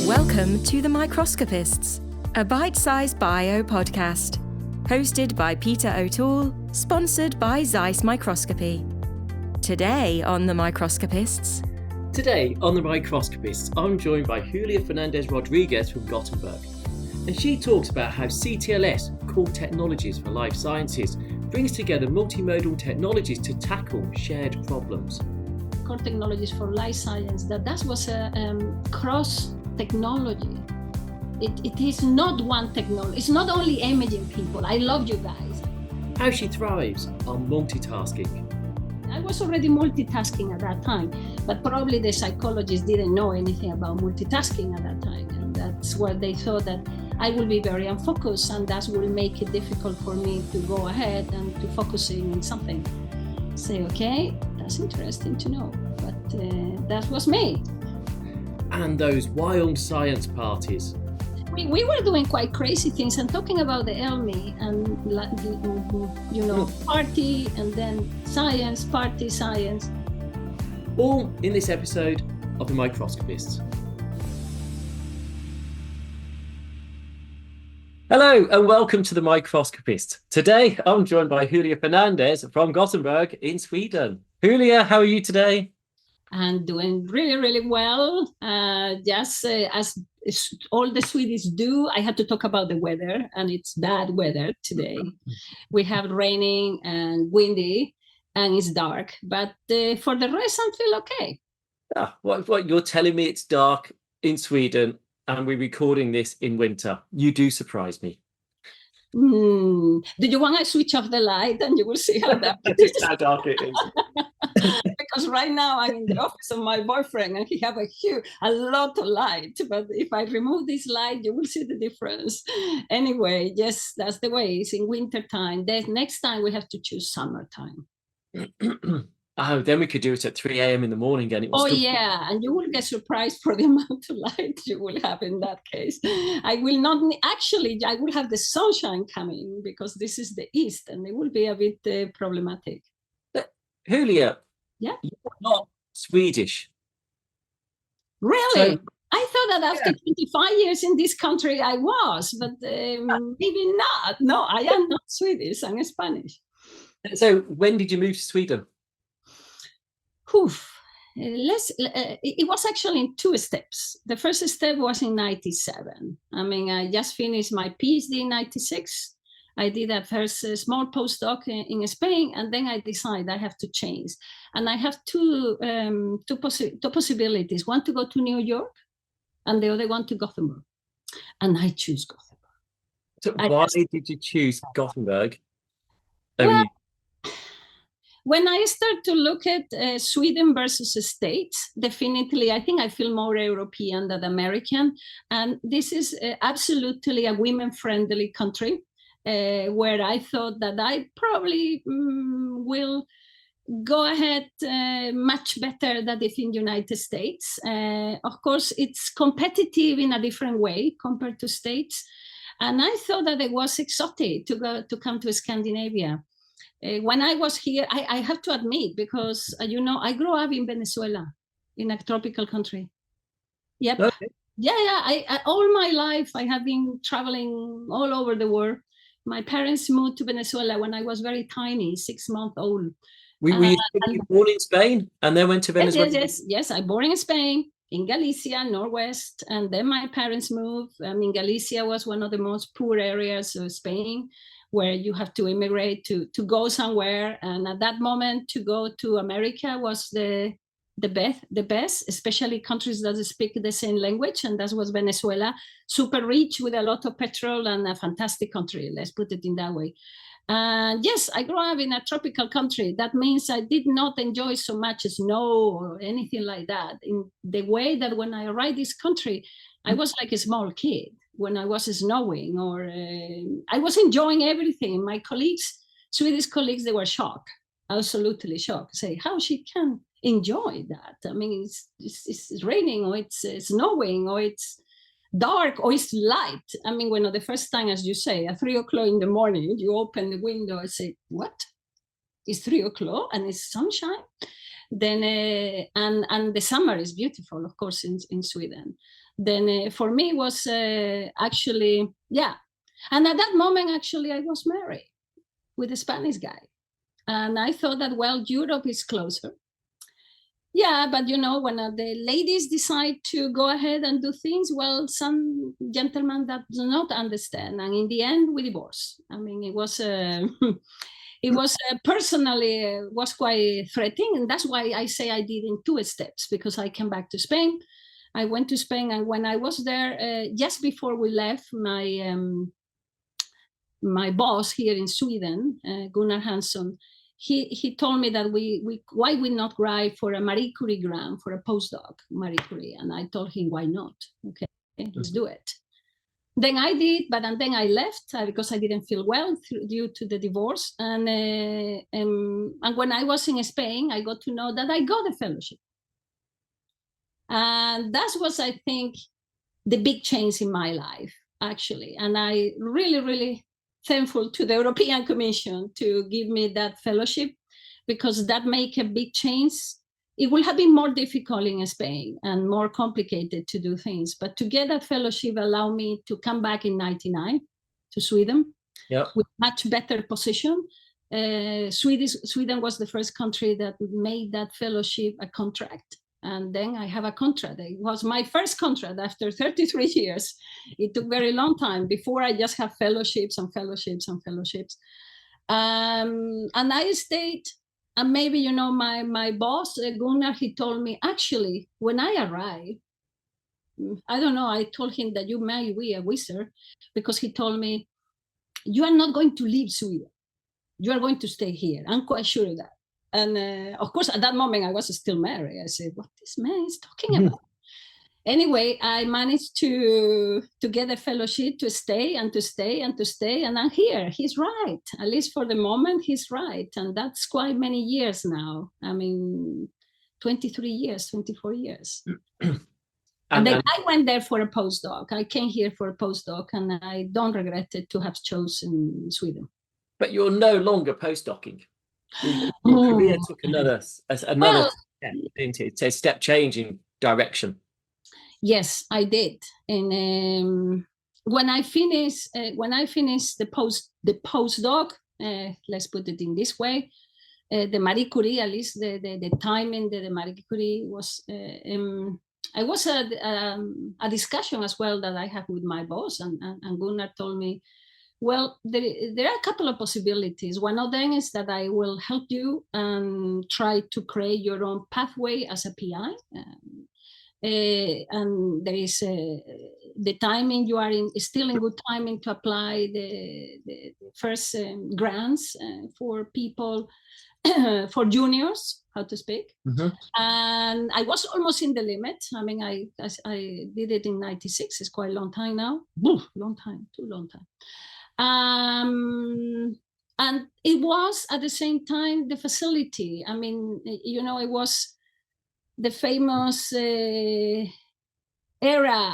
Welcome to The Microscopists, a bite-sized bio podcast, hosted by Peter O'Toole, sponsored by Zeiss Microscopy. Today on The Microscopists, I'm joined by Julia Fernandez-Rodriguez from Gothenburg, and she talks about how CTLS, Core Technologies for Life Sciences, brings together multimodal technologies to tackle shared problems. Core Technologies for Life Science, that was a cross technology. It is not one technology. It's not only imaging people. I love you guys. How she thrives on multitasking. I was already multitasking at that time, but probably the psychologists didn't know anything about multitasking at that time. And that's why they thought that I will be very unfocused, and that will make it difficult for me to go ahead and to focusing on something. Say, okay, that's interesting to know, but that was me. And those wild science parties. We were doing quite crazy things and talking about the ELMI and, party and then science, party, science. All in this episode of The Microscopists. Hello and welcome to The Microscopists. Today I'm joined by Julia Fernandez from Gothenburg in Sweden. Julia, how are you today? I'm doing really, really well. As all the Swedes do, I had to talk about the weather, and it's bad weather today. We have raining and windy, and it's dark. But for the rest, I feel okay. What you're telling me? It's dark in Sweden, and we're recording this in winter. You do surprise me. Do you want to switch off the light, and you will see how dark it is? How dark it is. Because right now I'm in the office of my boyfriend and he have a lot of light, but if I remove this light you will see the difference. Anyway, yes, that's the way. It's in winter time. Next time we have to choose summertime. Oh, then we could do it at 3 a.m. in the morning and it will yeah, and you will get surprised for the amount of light you will have in that case. I will have the sunshine coming because this is the east and it will be a bit problematic. But Julia, yeah, you're not Swedish. Really? So, I thought that after 25 years in this country I was, but maybe not. No, I am not Swedish, I'm Spanish. So when did you move to Sweden? It was actually in two steps. The first step was in 97. I just finished my PhD in 96. I did a first small postdoc in Spain, and then I decided I have to change. And I have two possibilities, one to go to New York and the other one to Gothenburg. And I choose Gothenburg. So why did you choose Gothenburg? When I start to look at Sweden versus the States, definitely I think I feel more European than American. And this is absolutely a women-friendly country. Where I thought that I probably will go ahead much better than if in the United States. Of course, it's competitive in a different way compared to States. And I thought that it was exotic to come to Scandinavia. When I was here, I have to admit, because, I grew up in Venezuela, in a tropical country. Yep. Okay. Yeah. I all my life, I have been traveling all over the world. My parents moved to Venezuela when I was very tiny, 6 months old. Were you born in Spain and then went to Venezuela? Yes. I born in Spain, in Galicia, Northwest, and then my parents moved. Galicia was one of the most poor areas of Spain, where you have to immigrate to go somewhere. And at that moment, to go to America was the best, especially countries that speak the same language, and that was Venezuela, super rich with a lot of petrol and a fantastic country, let's put it in that way. And yes, I grew up in a tropical country. That means I did not enjoy so much snow or anything like that, in the way that when I arrived this country, I was like a small kid when I was snowing, or I was enjoying everything. My colleagues, Swedish colleagues, they were shocked, absolutely shocked, say how she can enjoy that. It's raining, or it's snowing, or it's dark, or it's light. When the first time, as you say, at 3 o'clock in the morning, you open the window and say, what? It's 3 o'clock and it's sunshine? Then and the summer is beautiful, of course, in Sweden. Then for me was actually, yeah. And at that moment, actually, I was married with a Spanish guy. And I thought that, well, Europe is closer. Yeah, but when the ladies decide to go ahead and do things, well, some gentlemen that do not understand. And in the end, we divorced. I mean, it was it was personally was quite threatening. And that's why I say I did in 2 steps, because I came back to Spain. I went to Spain, and when I was there, just before we left, my boss here in Sweden, Gunnar Hansson, he told me that why we not write for a Marie Curie grant for a postdoc, Marie Curie, and I told him, why not? Okay, let's do it. Then I did, but then I left because I didn't feel well due to the divorce. And when I was in Spain, I got to know that I got a fellowship. And that was, I think, the big change in my life, actually. And I really, really thankful to the European Commission to give me that fellowship, because that make a big change. It will have been more difficult in Spain and more complicated to do things. But to get that fellowship allowed me to come back in 1999 to Sweden, with much better position. Sweden was the first country that made that fellowship a contract. And then I have a contract. It was my first contract after 33 years. It took very long time. Before I just have fellowships and fellowships and fellowships. And I stayed, and maybe, my boss, Gunnar, he told me, actually, when I arrived, I don't know, I told him that you may be a wizard, because he told me, you are not going to leave Sweden. You are going to stay here. I'm quite sure of that. And of course, at that moment, I was still married. I said, what this man is talking about? Anyway, I managed to get a fellowship to stay and to stay and to stay. And I'm here. He's right. At least for the moment, he's right. And that's quite many years now. I mean, 23 years, 24 years. And then I went there for a postdoc. I came here for a postdoc, and I don't regret it to have chosen Sweden. But you're no longer postdocing. Your career took another step, didn't it? It's a step change in direction. Yes, I did. And when I finished the postdoc, let's put it in this way, the Marie Curie, at least the timing that the Marie Curie was, I was a discussion as well that I had with my boss, and Gunnar told me, well, there are a couple of possibilities. One of them is that I will help you and try to create your own pathway as a PI. And there is the timing, you are still in good timing to apply the first grants for people, for juniors, how to speak. Mm-hmm. And I was almost in the limit. I mean, I did it in 96. It's quite a long time now. Long time, too long time. And it was at the same time the facility. I mean, it was the famous era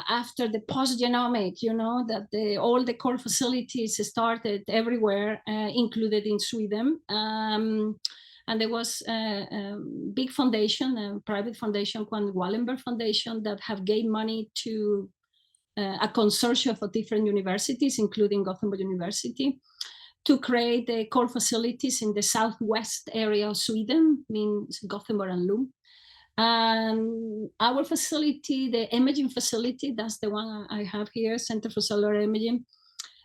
after the post-genomic, that all the core facilities started everywhere, included in Sweden. And there was a big foundation, a private foundation called Wallenberg Foundation, that have gained money to a consortium of different universities, including Gothenburg University, to create the core facilities in the southwest area of Sweden, means Gothenburg and Lund. And our facility, the imaging facility, that's the one I have here, Center for Cellular Imaging,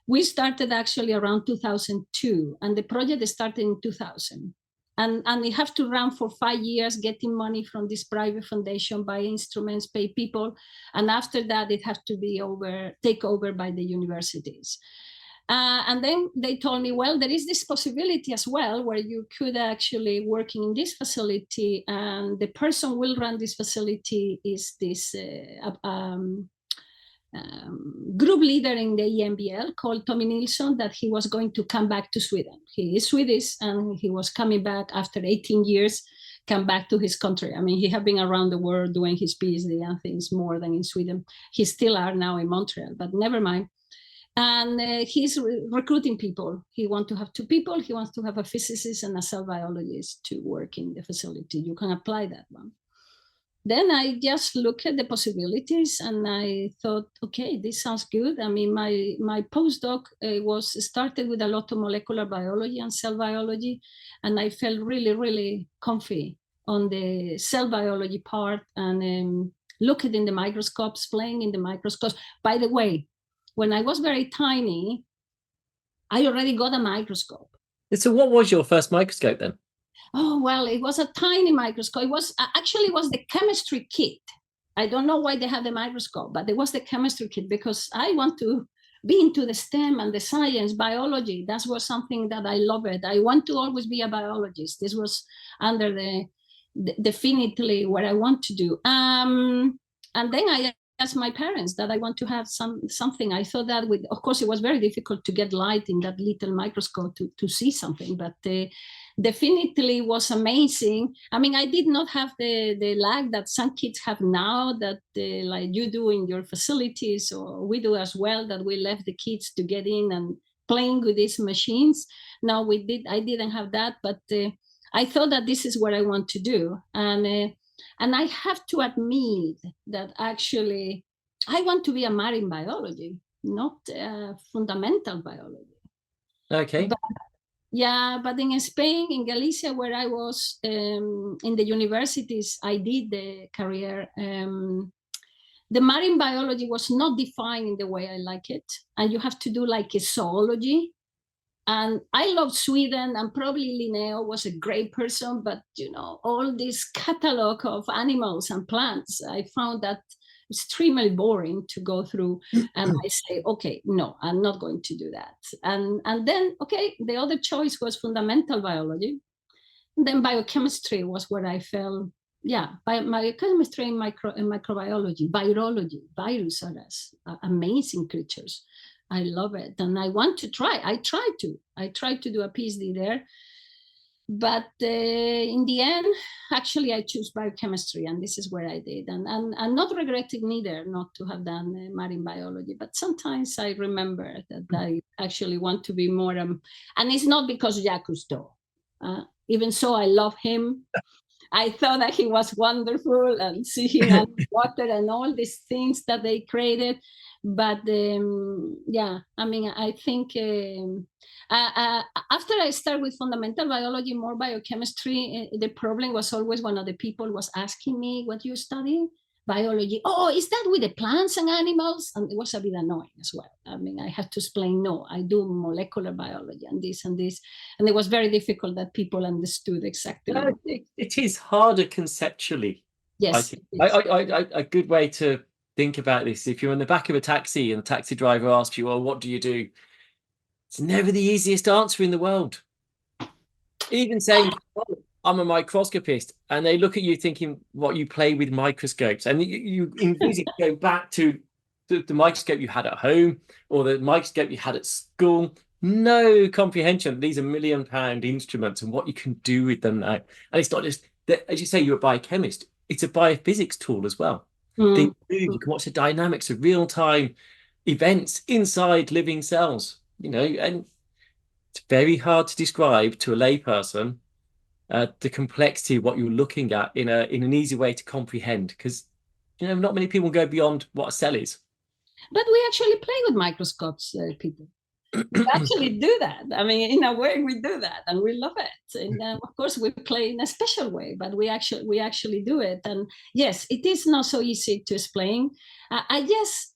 we started actually around 2002, and the project started in 2000. And we have to run for 5 years, getting money from this private foundation, buy instruments, pay people. And after that, it has to be take over by the universities. And then they told me, well, there is this possibility as well, where you could actually working in this facility, and the person will run this facility is this group leader in the EMBL called Tommy Nilsson, that he was going to come back to Sweden. He is Swedish, and he was coming back after 18 years, come back to his country. I mean, he had been around the world doing his PhD and things more than in Sweden. He still are now in Montreal, but never mind. And he's recruiting people. He wants to have 2 people. He wants to have a physicist and a cell biologist to work in the facility. You can apply that one. Then I just looked at the possibilities and I thought, okay, this sounds good. I mean, my postdoc was started with a lot of molecular biology and cell biology, and I felt really, really comfy on the cell biology part and looking in the microscopes, playing in the microscopes. By the way, when I was very tiny, I already got a microscope. So what was your first microscope then? Oh, well, it was a tiny microscope. It was the chemistry kit. I don't know why they have the microscope, but it was the chemistry kit because I want to be into the STEM and the science, biology. That was something that I loved. I want to always be a biologist. This was under the definitely what I want to do. And then I asked my parents that I want to have something. I thought that of course, it was very difficult to get light in that little microscope to see something, but definitely was amazing. I mean, I did not have the lag that some kids have now, that like you do in your facilities, or we do as well, that we left the kids to get in and playing with these machines. No, I didn't have that, but I thought that this is what I want to do. And I have to admit that actually I want to be a marine biology, not fundamental biology. Okay. But in Spain, in Galicia, where I was in the universities, I did the career. The marine biology was not defined in the way I like it. And you have to do like a zoology. And I love Sweden, and probably Linneo was a great person, but all this catalog of animals and plants, I found that extremely boring to go through. And I say, okay, no, I'm not going to do that. And then, okay, the other choice was fundamental biology. And then biochemistry was what I felt. Yeah, biochemistry and microbiology, virology, virus are amazing creatures. I love it, and I want to try. I tried to do a PhD there, but in the end, actually, I chose biochemistry, and this is where I did. And I'm not regretting neither not to have done marine biology, but sometimes I remember that I actually want to be more. And it's not because Jacques Cousteau. Even so, I love him. I thought that he was wonderful, and see him underwater and all these things that they created. But yeah, I mean, I think after I started with fundamental biology, more biochemistry, the problem was always one of the people was asking me, what you study? Biology. Oh, is that with the plants and animals? And it was a bit annoying as well. I mean, I had to explain, no, I do molecular biology and this and this. And it was very difficult that people understood exactly. It is harder conceptually. Yes. A good way to think about this, if you're in the back of a taxi and the taxi driver asks you, well, what do you do? It's never the easiest answer in the world. Even saying, oh, I'm a microscopist, and they look at you thinking, what, you play with microscopes? And you immediately go back to the microscope you had at home or the microscope you had at school. No comprehension. These are £1 million instruments and what you can do with them now. And it's not just that, as you say, you're a biochemist. It's a biophysics tool as well. You can watch the dynamics of real-time events inside living cells, and it's very hard to describe to a layperson the complexity of what you're looking at in an easy way to comprehend, because not many people go beyond what a cell is. But we actually play with microscopes, people. We actually do that. I mean, in a way, we do that, and we love it. And of course, we play in a special way, but we actually do it. And yes, it is not so easy to explain. I just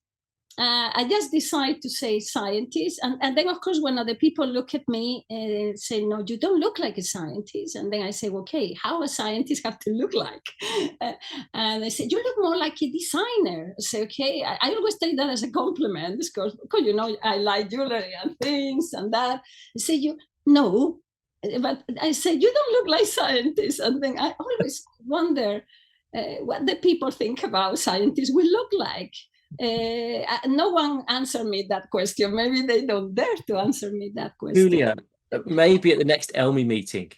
decide to say scientist, and then of course when other people look at me and say, no, you don't look like a scientist, and then I say, okay, how a scientist have to look like? And they say, you look more like a designer. I say, okay, I always take that as a compliment because I like jewelry and things and that. I say, no, but I say, you don't look like scientists. And then I always wonder what the people think about scientists will look like. No one answered me that question. Maybe they don't dare to answer me that question. Julia, maybe at the next ELMI meeting,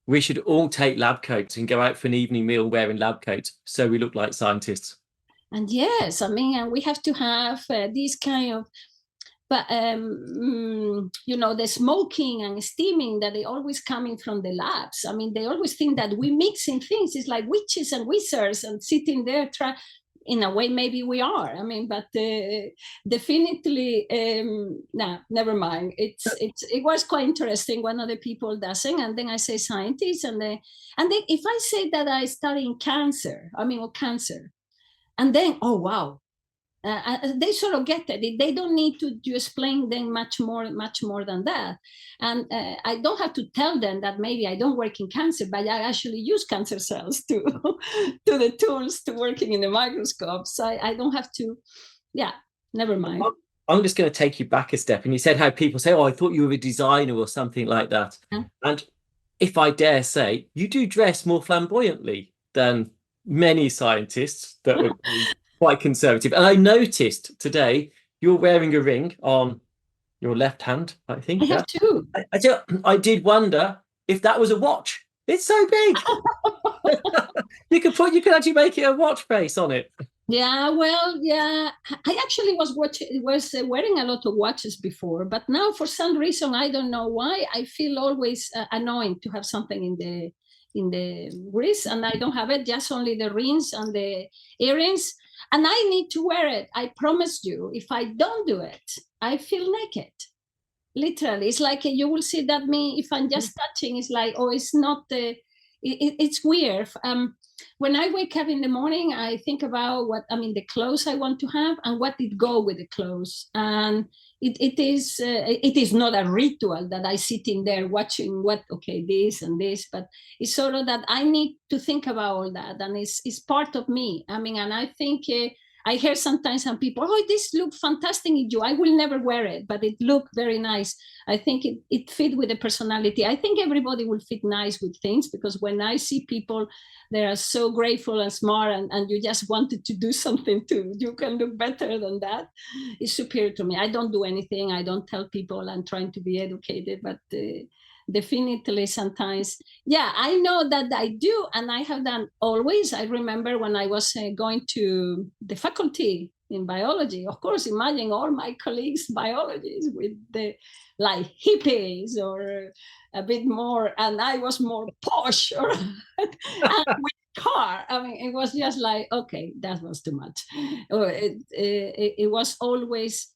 we should all take lab coats and go out for an evening meal wearing lab coats so we look like scientists. And yes, I mean, we have to have this kind of But the smoking and steaming that they always coming from the labs. I mean, they always think that we mixing things. It's like witches and wizards and sitting there in a way, maybe we are. I mean, but definitely, never mind. It was quite interesting. One of the people doesn't, and then I say scientists, and then if I say that I study in cancer, cancer, and then wow. They sort of get it. They don't need to explain them much more than that. And I don't have to tell them that maybe I don't work in cancer, but I actually use cancer cells to the tools to working in the microscope. So I don't have to. Yeah, never mind. I'm just going to take you back a step. And you said how people say, "Oh, I thought you were a designer or something like that." Yeah. And if I dare say, you do dress more flamboyantly than many scientists that would be quite conservative. And I noticed today you're wearing a ring on your left hand, I think. I have two. I did wonder if that was a watch. It's so big. You could actually make it a watch face on it. Yeah, well, yeah. I actually was wearing a lot of watches before, but now for some reason, I don't know why, I feel always annoying to have something in the wrist, and I don't have it, just only the rings and the earrings. And I need to wear it. I promise you, if I don't do it, I feel naked. Literally, it's like you will see that me, if I'm just touching, it's like, oh, it's not, it's weird. When I wake up in the morning, I think about the clothes I want to have and what did go with the clothes. And it is not a ritual that I sit in there watching this and this, but it's sort of that I need to think about all that, and it's part of me. And I think I hear sometimes some people, oh, this look fantastic in you. I will never wear it, but it looked very nice. I think it fit with the personality. I think everybody will fit nice with things, because when I see people, they are so grateful and smart, and you just wanted to do something too. You can look better than that. It's superior to me. I don't do anything. I don't tell people I'm trying to be educated, but definitely sometimes, yeah, I know that I do, and I have done always. I remember when I was going to the faculty in biology, of course, imagine all my colleagues biologists with the like hippies or a bit more, and I was more posh or and with car. It was just like, okay, that was too much. It was always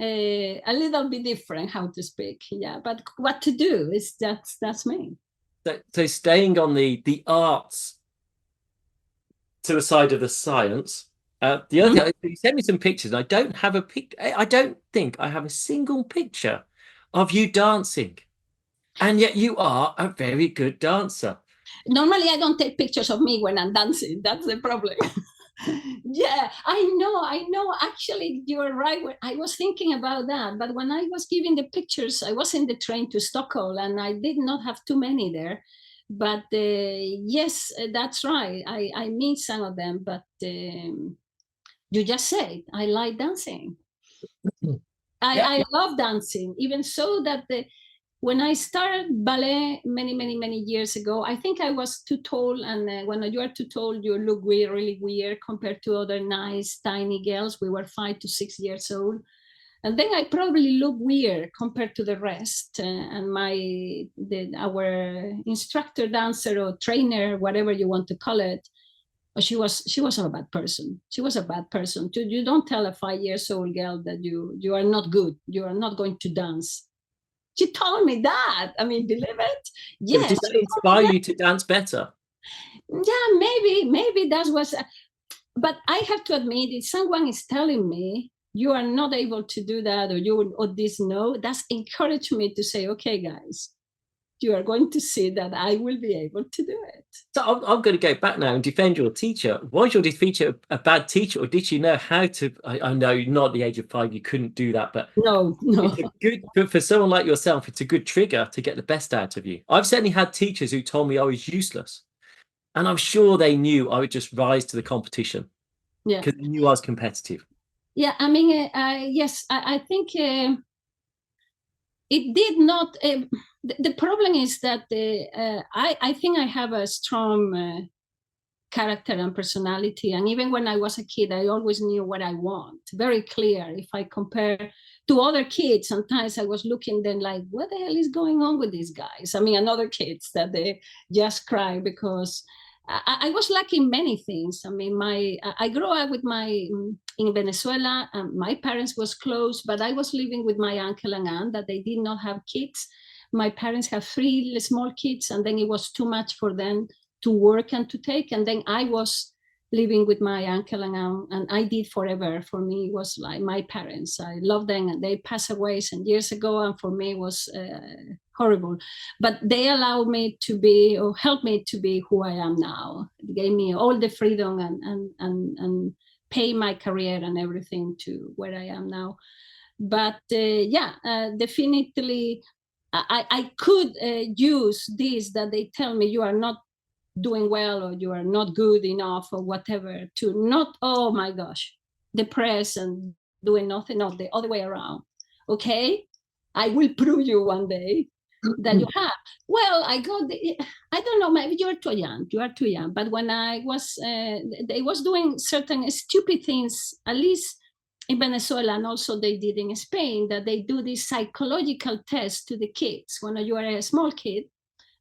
a little bit different how to speak, yeah, but what to do is that's me. So staying on the arts to the side of the science, the other thing, you sent me some pictures, and I don't have a pic. I don't think I have a single picture of you dancing, and yet you are a very good dancer. Normally I don't take pictures of me when I'm dancing. That's the problem. Yeah, I know. Actually, you're right. I was thinking about that, but when I was giving the pictures, I was in the train to Stockholm, and I did not have too many there. But yes, that's right. I meet some of them, but you just said I like dancing. I love dancing, even so that when I started ballet many years ago, I think I was too tall, and when you are too tall, you look weird, really weird compared to other nice tiny girls. We were 5 to 6 years old, and then I probably look weird compared to the rest. And our instructor, dancer, or trainer, whatever you want to call it, she was a bad person. She was a bad person. You don't tell a 5-year-old girl that you are not good. You are not going to dance. She told me that. Believe it? Yes. Did that inspire you to dance better? Yeah, maybe that was. But I have to admit, if someone is telling me you are not able to do that, or this, no, that's encouraged me to say, okay, guys, you are going to see that I will be able to do it. So I'm going to go back now and defend your teacher. Was your teacher a bad teacher, or did she know how to? I know not at the age of 5 you couldn't do that, but no. It's good for someone like yourself. It's a good trigger to get the best out of you. I've certainly had teachers who told me I was useless, and I'm sure they knew I would just rise to the competition. Yeah, because they knew I was competitive. Yeah, yes, I think it did not. The problem is that I think I have a strong character and personality, and even when I was a kid, I always knew what I want. Very clear. If I compare to other kids, sometimes I was looking then like, what the hell is going on with these guys? I mean, and other kids that they just cry because I was lacking many things. I mean, I grew up with in Venezuela. My parents was close, but I was living with my uncle and aunt that they did not have kids. My parents have 3 small kids, and then it was too much for them to work and to take. And then I was living with my uncle and aunt, and I did forever. For me, it was like my parents. I love them, and they passed away some years ago, and for me it was horrible. But they allowed me to be, or helped me to be who I am now. It gave me all the freedom and pay my career and everything to where I am now. But definitely, I could use this that they tell me you are not doing well or you are not good enough or whatever, to not, oh my gosh, depressed and doing nothing, not the other way around. Okay, I will prove you one day that you have. Well, I don't know, maybe you are too young, but when I was they was doing certain stupid things, at least in Venezuela, and also they did in Spain, that they do this psychological test to the kids when you are a small kid.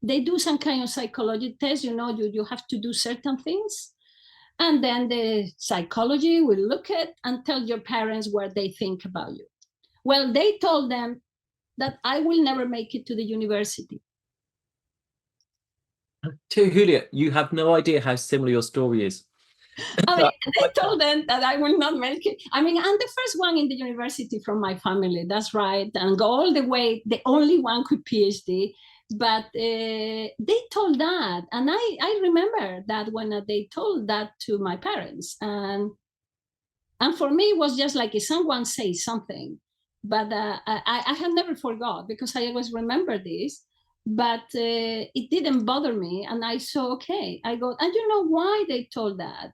They do some kind of psychology test, you have to do certain things. And then the psychology will look at and tell your parents what they think about you. Well, they told them that I will never make it to the university. To Julia, you have no idea how similar your story is. I mean, they told them that I will not make it. I mean, I'm the first one in the university from my family, that's right, and go all the way, the only one with PhD. But they told that, and I remember that when they told that to my parents, and for me it was just like if someone says something, but I have never forgot, because I always remember this. But it didn't bother me, and I saw, okay, I go, and you know why they told that?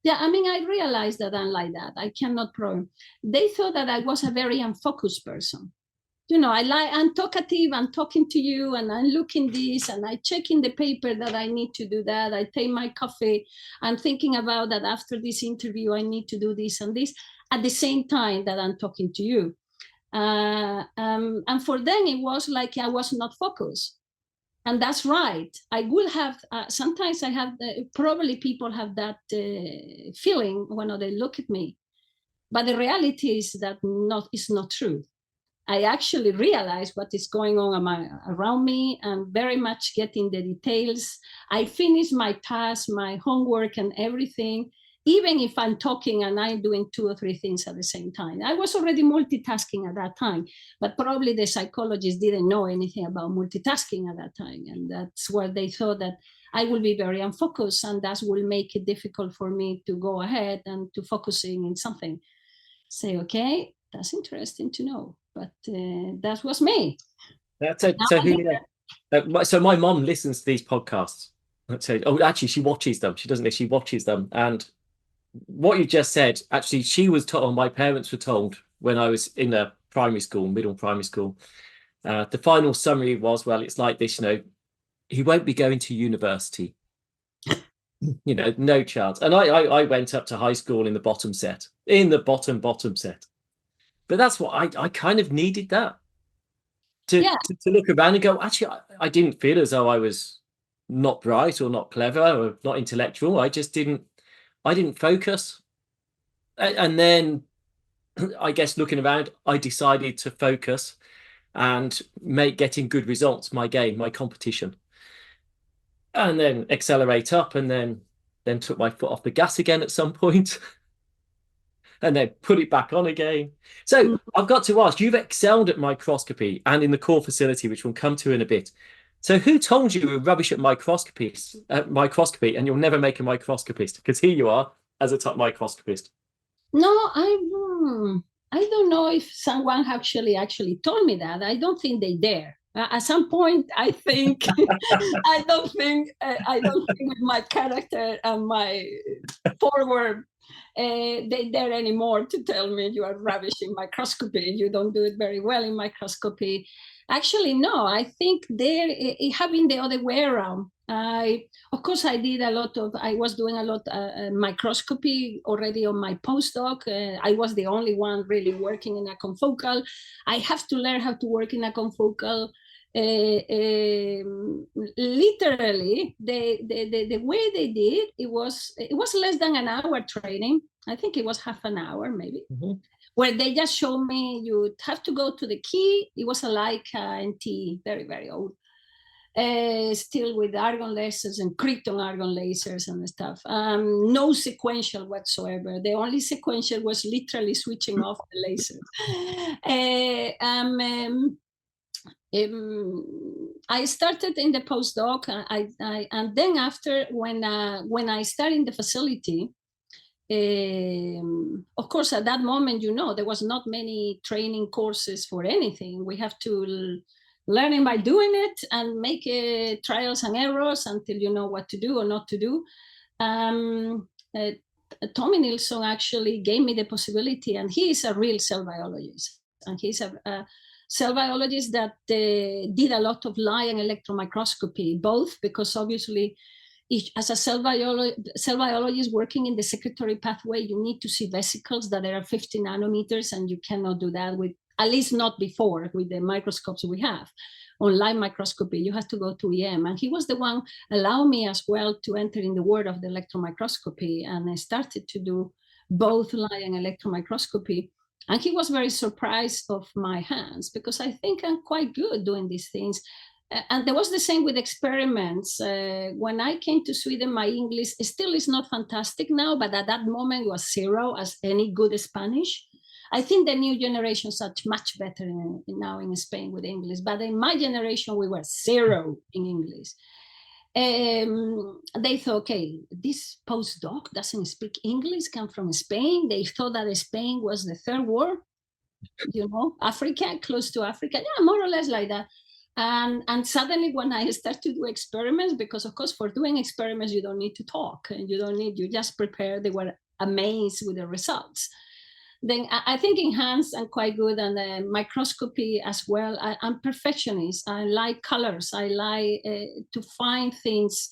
Yeah, I mean, I realized that I'm like that. I cannot prove. They thought that I was a very unfocused person. I'm talkative, I'm talking to you, and I'm looking this, and I check in the paper that I need to do that. I take my coffee. I'm thinking about that after this interview, I need to do this and this at the same time that I'm talking to you. And for them, it was like I was not focused. And that's right. I will have, sometimes I have, probably people have that feeling when they look at me. But the reality is that it's not true. I actually realize what is going on around me and very much getting the details. I finish my tasks, my homework and everything, even if I'm talking and I'm doing 2 or 3 things at the same time. I was already multitasking at that time, but probably the psychologists didn't know anything about multitasking at that time. And that's where they thought that I will be very unfocused, and that will make it difficult for me to go ahead and to focusing in something. Say, okay, that's interesting to know. But that was me. That's it. So my mom listens to these podcasts. Actually, she watches them. She doesn't. She watches them. And what you just said, actually, she was told. My parents were told when I was in a middle primary school. The final summary was, well, it's like this. He won't be going to university. No chance. And I went up to high school in the bottom set. But that's what I kind of needed that to look around and go, actually, I didn't feel as though I was not bright or not clever or not intellectual. I didn't focus. And then I guess looking around, I decided to focus and make getting good results my game, my competition. And then accelerate up, and then took my foot off the gas again at some point. And then put it back on again. So I've got to ask, you've excelled at microscopy and in the core facility, which we'll come to in a bit. So who told you you were rubbish at microscopy and you'll never make a microscopist? Because here you are as a top microscopist. No, I don't know if someone actually told me that. I don't think they dare. At some point, I think I don't think with my character and my forward. They dare anymore to tell me you are rubbish in microscopy, you don't do it very well in microscopy. Actually, no, I think they're having the other way around. Of course, I was doing a lot microscopy already on my postdoc. I was the only one really working in a confocal. I have to learn how to work in a confocal. Literally, the way they did it was less than an hour training. I think it was half an hour maybe. Mm-hmm. Where they just showed me you have to go to the key. It was a Leica NT, very, very old. Still with argon lasers and krypton argon lasers and stuff. No sequential whatsoever. The only sequential was literally switching off the lasers. I started in the postdoc, and then after when I started in the facility, of course, at that moment, there was not many training courses for anything. We have to learning by doing it and make trials and errors until you know what to do or not to do. Tommy Nilsson actually gave me the possibility, and he is a real cell biologist, and he's a cell biologist that did a lot of light and electron microscopy, both because obviously as a cell biologist working in the secretory pathway, you need to see vesicles that are 50 nanometers, and you cannot do that with, at least not before, with the microscopes we have. On light microscopy, you have to go to EM. And he was the one allowing me as well to enter in the world of the electron microscopy. And I started to do both light and electron microscopy. And he was very surprised of my hands because I think I'm quite good doing these things. And there was the same with experiments. When I came to Sweden, my English still is not fantastic now, but at that moment it was zero as any good Spanish. I think the new generations are much better now in Spain with English, but in my generation, we were zero in English. They thought, okay, this postdoc doesn't speak English, come from Spain. They thought that Spain was the third world, Africa, close to Africa. Yeah, more or less like that. And suddenly when I start to do experiments, because of course for doing experiments, you don't need to talk and you just prepare. They were amazed with the results. Then I think in hands I'm quite good, and microscopy as well. I'm perfectionist. I like colors. I like to find things,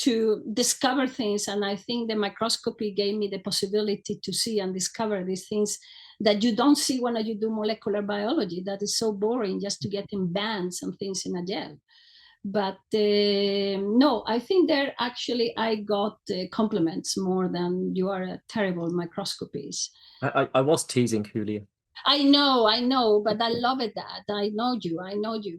to discover things. And I think the microscopy gave me the possibility to see and discover these things that you don't see when you do molecular biology. That is so boring just to get in bands and things in a gel. But no, I think there actually I got compliments more than you are a terrible microscopist. I was teasing Julia. I know, but I love it that I know you.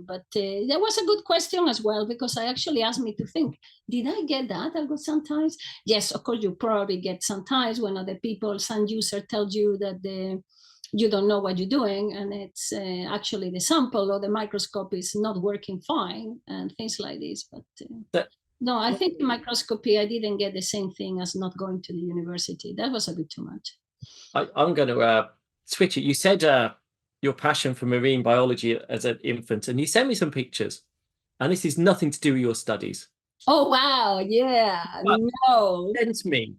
But there was a good question as well, because I actually asked me to think, did I get that? I go sometimes. Yes, of course, you probably get sometimes when other people, some user tells you that you don't know what you're doing, and it's actually the sample or the microscope is not working fine and things like this. But no, I think in microscopy, I didn't get the same thing as not going to the university. That was a bit too much. I'm going to switch it. You said your passion for marine biology as an infant, and you sent me some pictures, and this is nothing to do with your studies. Oh, wow. Yeah. But no. Send me.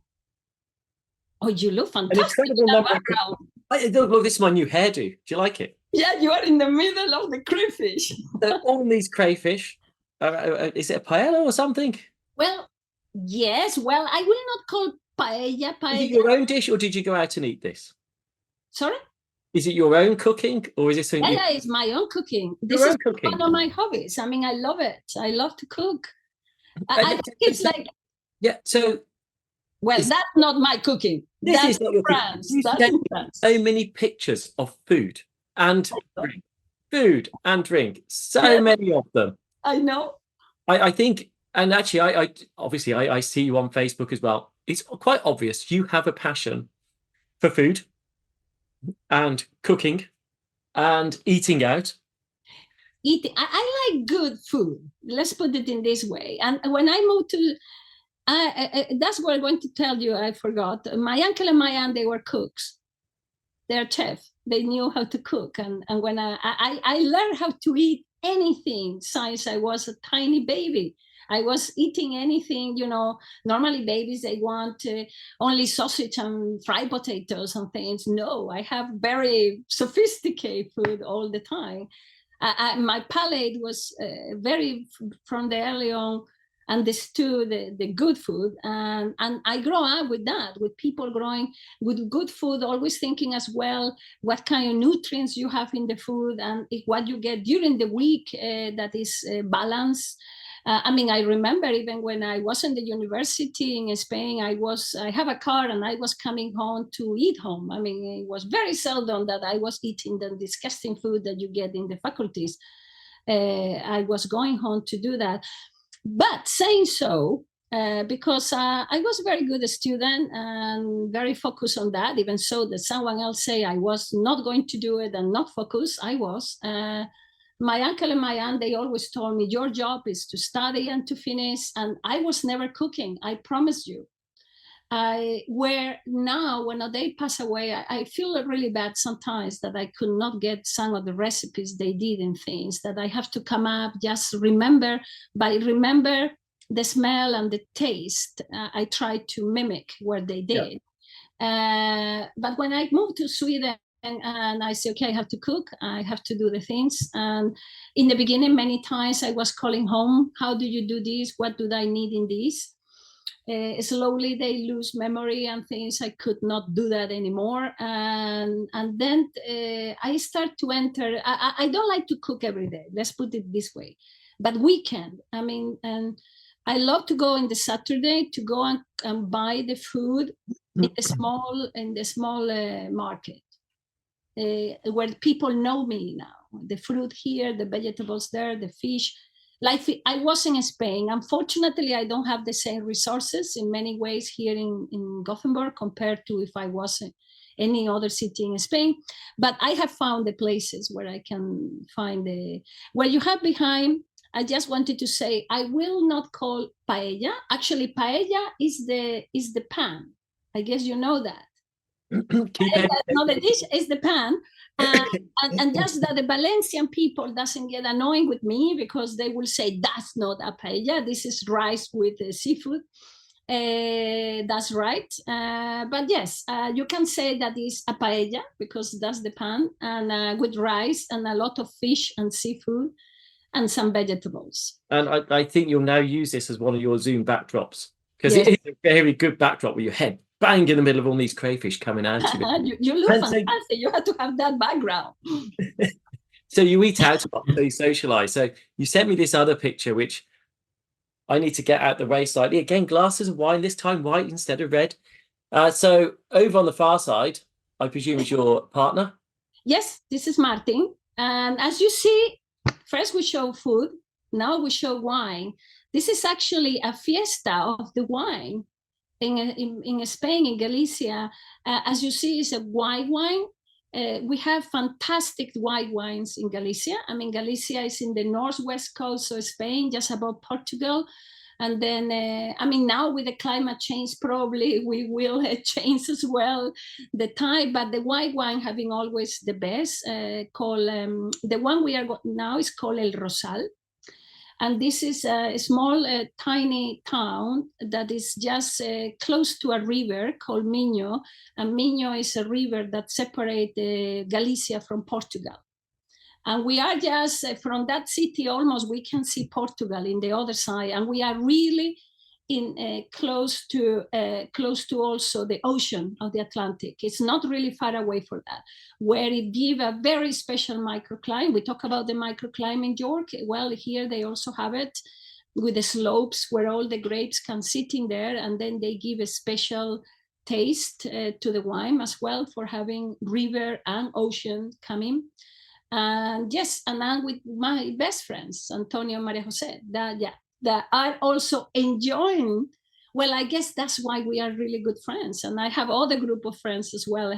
Oh, you look fantastic in that background. Well, this is my new hairdo. Do you like it? Yeah, you are in the middle of the crayfish. All these crayfish. Is it a paella or something? Well, yes. Well, I will not call paella. Is it your own dish, or did you go out and eat this? Sorry? Is it your own cooking, or is it something? Yeah, it's my own cooking. This is one of my hobbies. I mean, I love it. I love to cook. I think it's like... Yeah, so... Well, that's not my cooking. That's not your France. That's France. So many pictures of food and drink. So many of them. I know. I think, and actually, I obviously I see you on Facebook as well. It's quite obvious you have a passion for food and cooking and eating out. I like good food. Let's put it in this way. And when I moved to... that's what I'm going to tell you. I forgot. My uncle and my aunt, they were cooks. They're chefs. They knew how to cook. And when I learned how to eat anything since I was a tiny baby. I was eating anything, normally babies, they want only sausage and fried potatoes and things. No, I have very sophisticated food all the time. My palate was very, from the early on, understood the good food. And I grow up with that, with people growing with good food, always thinking as well what kind of nutrients you have in the food and what you get during the week that is balanced. I remember even when I was in the university in Spain, I have a car and I was coming home to eat home. It was very seldom that I was eating the disgusting food that you get in the faculties. I was going home to do that. But saying so, because I was a very good student and very focused on that, even so that someone else say I was not going to do it and not focus, I was. My uncle and my aunt, they always told me, your job is to study and to finish. And I was never cooking, I promise you. Where now, when they pass away, I feel really bad sometimes that I could not get some of the recipes they did and things that I have to come up, just remember the smell and the taste. I try to mimic what they did. Yeah. But when I moved to Sweden, and I say, okay, I have to cook, I have to do the things. And in the beginning, many times I was calling home, how do you do this? What do I need in this? Slowly they lose memory and things. I could not do that anymore. And then I start to enter, I don't like to cook every day, let's put it this way, but weekend, and I love to go in the Saturday to go and buy the food in the small market. Where people know me now, the fruit here, the vegetables there, the fish. Like I was in Spain. Unfortunately, I don't have the same resources in many ways here in Gothenburg compared to if I was in any other city in Spain. But I have found the places where I can find where you have behind. I just wanted to say, I will not call paella. Actually, paella is the pan. I guess you know that. Not a dish, is the pan. And just that the Valencian people doesn't get annoying with me because they will say that's not a paella, this is rice with seafood. That's right. But yes, you can say that is a paella because that's the pan, and with rice and a lot of fish and seafood and some vegetables. And I think you'll now use this as one of your Zoom backdrops, because it is a very good backdrop with your head bang in the middle of all these crayfish coming out of it. You look fantastic. You have to have that background. So you eat out a lot, so you socialize. So you sent me this other picture, which I need to get out the way slightly. Again, glasses of wine, this time white instead of red. So over on the far side, I presume is your partner? Yes, this is Martin. And as you see, first we show food, now we show wine. This is actually a fiesta of the wine. In Spain, in Galicia, as you see, it's a white wine. We have fantastic white wines in Galicia. Galicia is in the northwest coast of Spain, just above Portugal. And then, now with the climate change, probably we will change as well the type, but the white wine having always the best, the one we are now is called El Rosal. And this is a small, tiny town that is just close to a river called Minho. And Minho is a river that separates Galicia from Portugal. And we are just from that city, almost we can see Portugal in the other side. And we are really close to also the ocean of the Atlantic. It's not really far away from that, where it gives a very special microclimate. We talk about the microclimate in York. Well, here they also have it with the slopes where all the grapes can sit in there, and then they give a special taste to the wine as well for having river and ocean coming. And yes, and I'm with my best friends, Antonio and Maria Jose, that are also enjoying. Well, I guess that's why we are really good friends. And I have other group of friends as well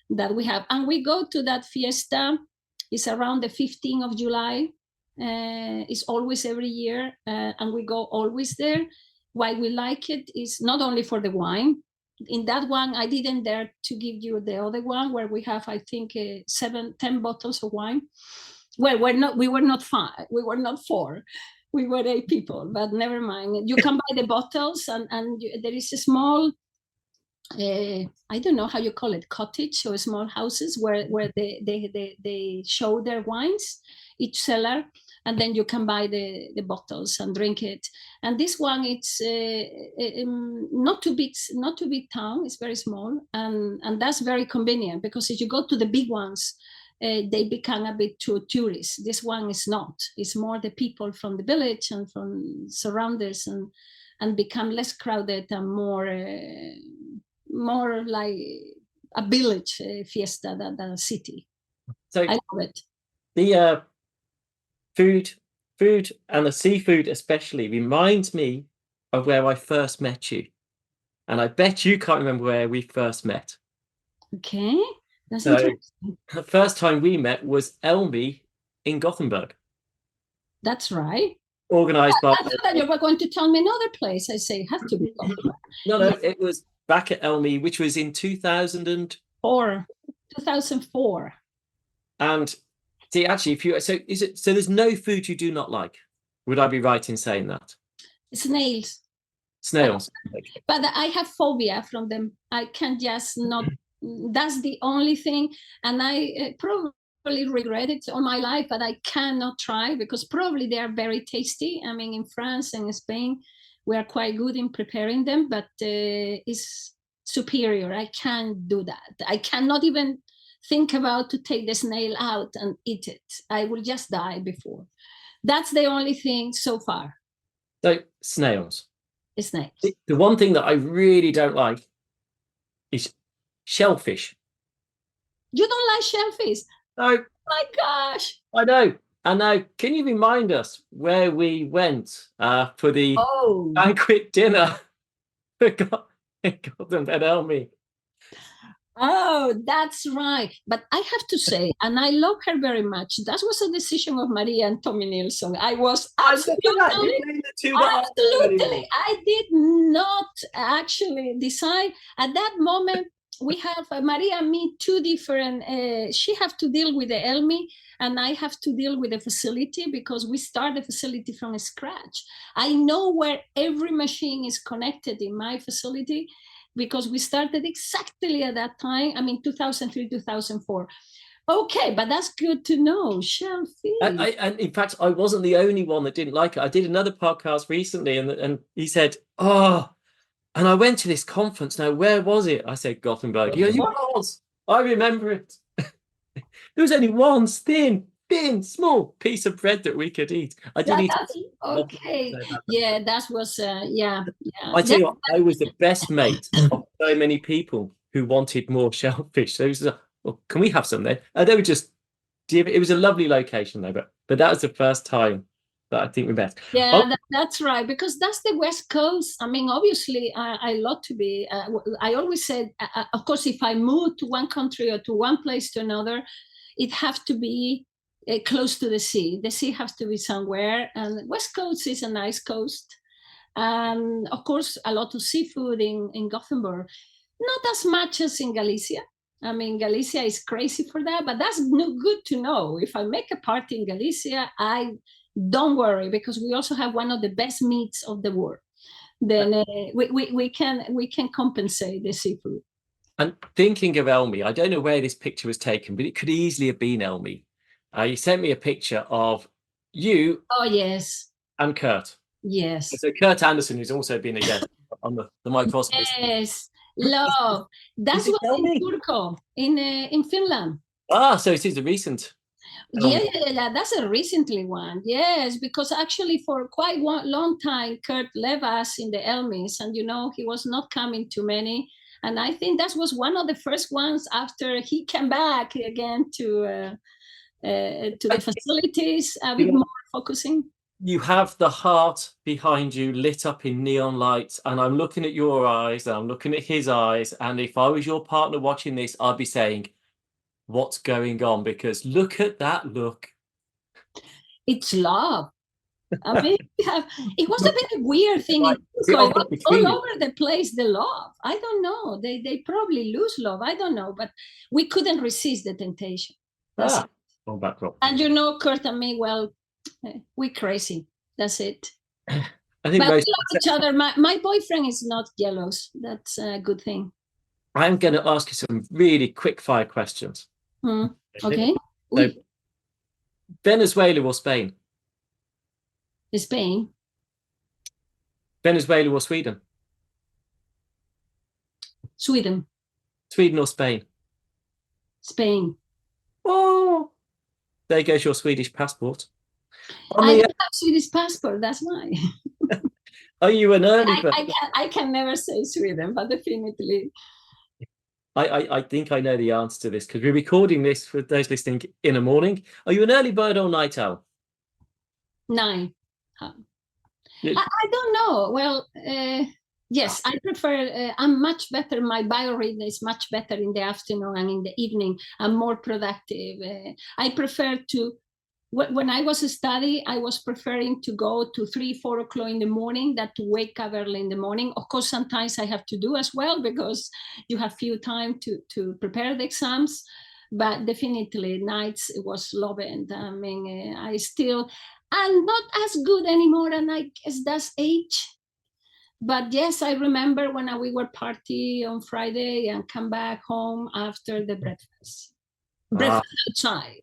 that we have. And we go to that fiesta. It's around the 15th of July. It's always every year. And we go always there. Why we like it is not only for the wine. In that one, I didn't dare to give you the other one where we have, I think, 10 bottles of wine. Well, we were not 5. We were not 4. We were 8 people, but never mind. You can buy the bottles, and there is a small, I don't know how you call it, cottage or small houses where they show their wines, each seller. and then you can buy the bottles and drink it. And this one, it's not too big town. It's very small, and that's very convenient, because if you go to the big ones, they become a bit too tourist. This one is not. It's more the people from the village and from surroundings, and become less crowded and more like a village fiesta than a city. So I love it. The food and the seafood especially reminds me of where I first met you. And I bet you can't remember where we first met. Okay. That's So interesting. the first time we met was Elmi in Gothenburg, That's right. organised by... I thought that you were going to tell me another place. I say, have to be Gothenburg. No, it was back at Elmi, which was in 2004. 2004. And see, actually, so there's no food you do not like. Would I be right in saying that? Snails. Snails. But I have phobia from them. I can just not. That's the only thing. And I probably regret it all my life, but I cannot try, because probably they are very tasty. I mean, in France and Spain, we are quite good in preparing them, but it's superior. I can't do that. I cannot even think about to take the snail out and eat it. I will just die before. That's the only thing so far. So snails. Snails. The one thing that I really don't like is shellfish. You don't like shellfish? No. My gosh. I know. And now, can you remind us where we went for the banquet dinner? Gothenburg, Elmi. Oh, that's right. But I have to say, and I love her very much, that was a decision of Maria and Tommy Nilsson. I was absolutely, I did not actually decide. At that moment, we have Maria and me, two different, she have to deal with the Elmi, and I have to deal with the facility, because we start the facility from scratch. I know where every machine is connected in my facility, because we started exactly at that time. I mean, 2003, 2004. Okay, but that's good to know. Shellfish. And in fact, I wasn't the only one that didn't like it. I did another podcast recently, and he said, "Oh," and I went to this conference. Now, where was it? I said, Gothenburg. He goes, "It was. I remember it." There was only one thin, small piece of bread that we could eat. I didn't eat. Okay. Yeah, that was yeah. I tell you what, I was the best mate of so many people who wanted more shellfish. So it was, well, can we have some then? And they were just, it was a lovely location though, but that was the first time that I think we met. Yeah, that's right, because that's the West Coast. I mean, obviously, I love to be, I always said, of course, if I move to one country or to one place to another, it has to be close to the sea. The sea has to be somewhere, and West Coast is a nice coast. And of course, a lot of seafood in Gothenburg, not as much as in Galicia. I mean, Galicia is crazy for that, but that's good to know. If I make a party in Galicia, don't worry, because we also have one of the best meats of the world. Then we can compensate the seafood. And thinking of Elmi, I don't know where this picture was taken, but it could easily have been Elmi. You sent me a picture of you. Oh, yes. And Kurt. Yes. So Kurt Anderson, who's also been a guest on the Microscopists. Yes, love. That was in Turku, in Finland. Ah, so it is a recent. Yeah, that's a recently one. Yes, because actually for quite a long time, Kurt left us in the Elmis, and he was not coming to many. And I think that was one of the first ones after he came back again to the facilities, a bit more focusing. You have the heart behind you lit up in neon lights, and I'm looking at your eyes, and I'm looking at his eyes, and if I was your partner watching this, I'd be saying, what's going on? Because look at that look. It's love. I mean, it was a bit weird thing. Right. All over the place, the love. I don't know. They probably lose love. I don't know. But we couldn't resist the temptation. And Kurt and me, well, we're crazy. That's it. I think but we love each other. My boyfriend is not jealous. That's a good thing. I'm going to ask you some really quick fire questions. Okay. So, Venezuela or Spain? Spain. Venezuela or Sweden? Sweden. Sweden or Spain? Spain. Oh, there goes your Swedish passport. I don't have Swedish passport, that's why. Are you an early bird? I can never say Sweden, but definitely. I think I know the answer to this because we're recording this for those listening in the morning. Are you an early bird or night owl? 9. I don't know. Well, yes, I prefer, I'm much better. My biorhythm is much better in the afternoon and in the evening. I'm more productive. I prefer to, when I was studying, I was preferring to go to 3, 4 o'clock in the morning than to wake up early in the morning. Of course, sometimes I have to do as well because you have few time to prepare the exams. But definitely nights it was loving. I mean, I'm not as good anymore, and I guess that's age. But yes, I remember when we were party on Friday and come back home after the breakfast outside.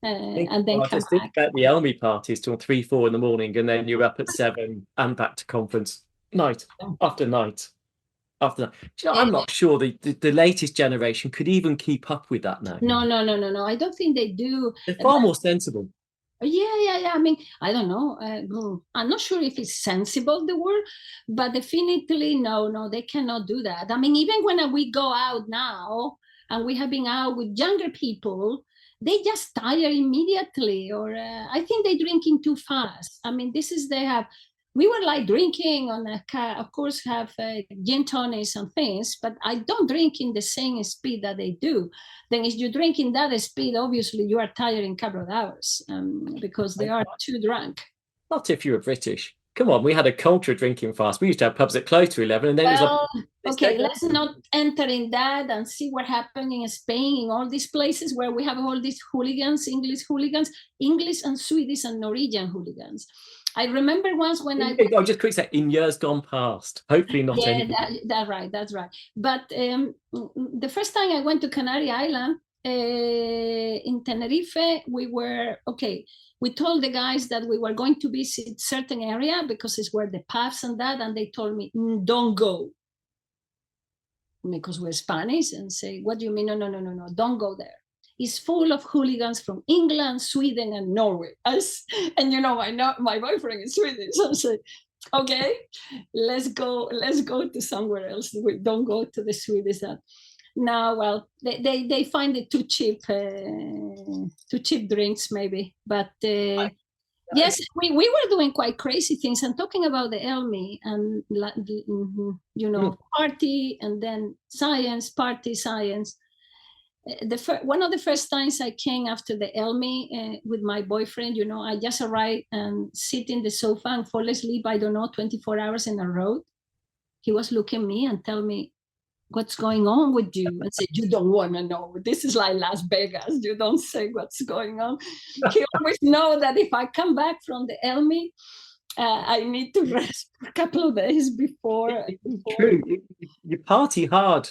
And then come just think about the Elmi parties till 3, 4 in the morning, and then you're up at 7 and back to conference night after night after night. You know, I'm not sure the latest generation could even keep up with that now. No. I don't think they do. They're far more sensible. Yeah. I mean, I don't know. I'm not sure if it's sensible, the word, but definitely no, they cannot do that. I mean, even when we go out now and we have been out with younger people, they just tire immediately, or I think they're drinking too fast. I mean, we were like drinking on a car, of course, have gin tonics and things, but I don't drink in the same speed that they do. Then if you drink in that speed, obviously you are tired in a couple of hours because they are too drunk. Not if you were British. Come on, we had a culture of drinking fast. We used to have pubs that closed to 11, and then it was okay, let's not enter in that and see what happened in Spain, in all these places where we have all these hooligans, English and Swedish and Norwegian hooligans. I remember once when just quick say, in years gone past, hopefully not anymore. That's right. But the first time I went to Canary Island, in Tenerife, we told the guys that we were going to visit certain area because it's where the pubs and that, and they told me, don't go. Because we're Spanish, and say, what do you mean? No, don't go there. It's full of hooligans from England, Sweden, and Norway. And you know, I know my boyfriend is Swedish, so I say, okay, let's go to somewhere else. We don't go to the Swedish. Now, well, they find it too cheap drinks maybe, but yes, we were doing quite crazy things. And talking about the ELMI and party and then science, party science. One of the first times I came after the ELMI with my boyfriend, I just arrived and sit in the sofa and fall asleep, 24 hours in a row. He was looking at me and tell me, what's going on with you? And said, you don't want to know. This is like Las Vegas. You don't say what's going on. He always know that if I come back from the ELMI, I need to rest for a couple of days before. True. You party hard,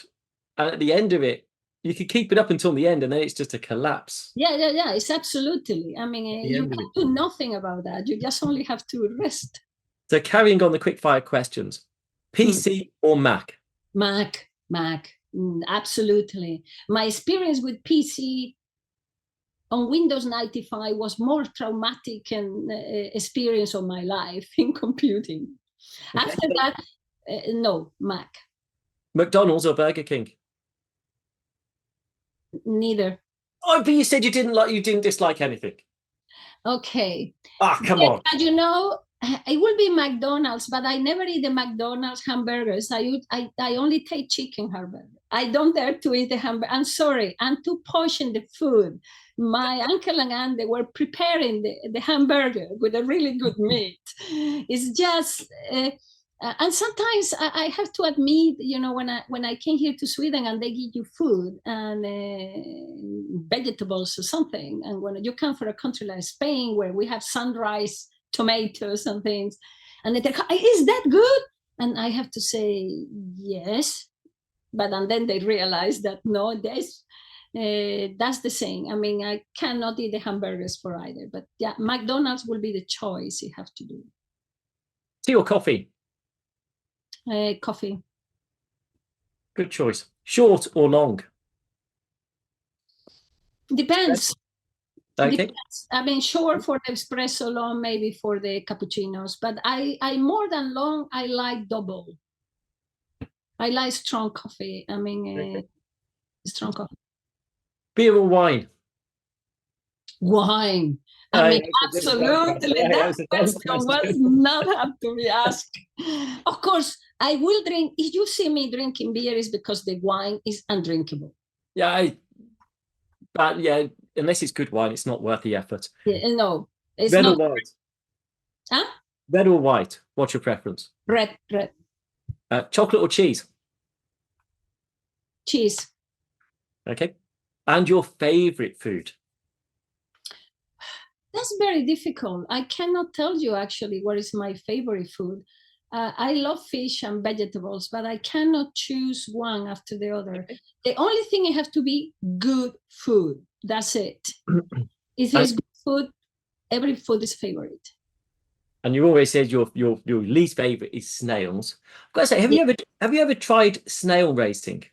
and at the end of it, you could keep it up until the end, and then it's just a collapse. Yeah. It's absolutely. I mean, you can do nothing about that. You just only have to rest. So carrying on the quickfire questions, PC or Mac? Mac, absolutely. My experience with PC on Windows 95 was more traumatic and experience of my life in computing. Okay. After that, no, Mac. McDonald's or Burger King? Neither. Oh, but you said you didn't dislike anything. Okay. Come on. It will be McDonald's, but I never eat the McDonald's hamburgers. I only take chicken hamburger. I don't dare to eat the hamburger. I'm sorry, I'm too posh in the food. My uncle and aunt, they were preparing the hamburger with a really good meat. It's just, and sometimes I have to admit, when I came here to Sweden and they give you food and vegetables or something, and when you come from a country like Spain where we have sunrise tomatoes and things, and they think, is that good? And I have to say yes, and then they realize that no, that's the same. I mean, I cannot eat the hamburgers for either, but yeah, McDonald's will be the choice you have to do. Tea or coffee? Coffee. Good choice. Short or long? Depends. Okay. Depends. I mean, short for the espresso, long maybe for the cappuccinos. But I more than long, I like double. I like strong coffee. I mean, strong coffee. Beer or wine? Wine. I mean, absolutely. That question was not have to be asked. Of course, I will drink. If you see me drinking beer, is because the wine is undrinkable. Yeah, but yeah, unless it's good wine, it's not worth the effort. Yeah, no, it's Red not. or white? Huh? Red or white? What's your preference? Red. Chocolate or cheese? Cheese. Okay. And your favorite food? That's very difficult. I cannot tell you actually what is my favorite food. I love fish and vegetables, but I cannot choose one after the other. Okay. The only thing it has to be good food. That's it. If there's good food, every food is favorite. And you always said your least favorite is snails. I've got to say, have you ever tried snail racing?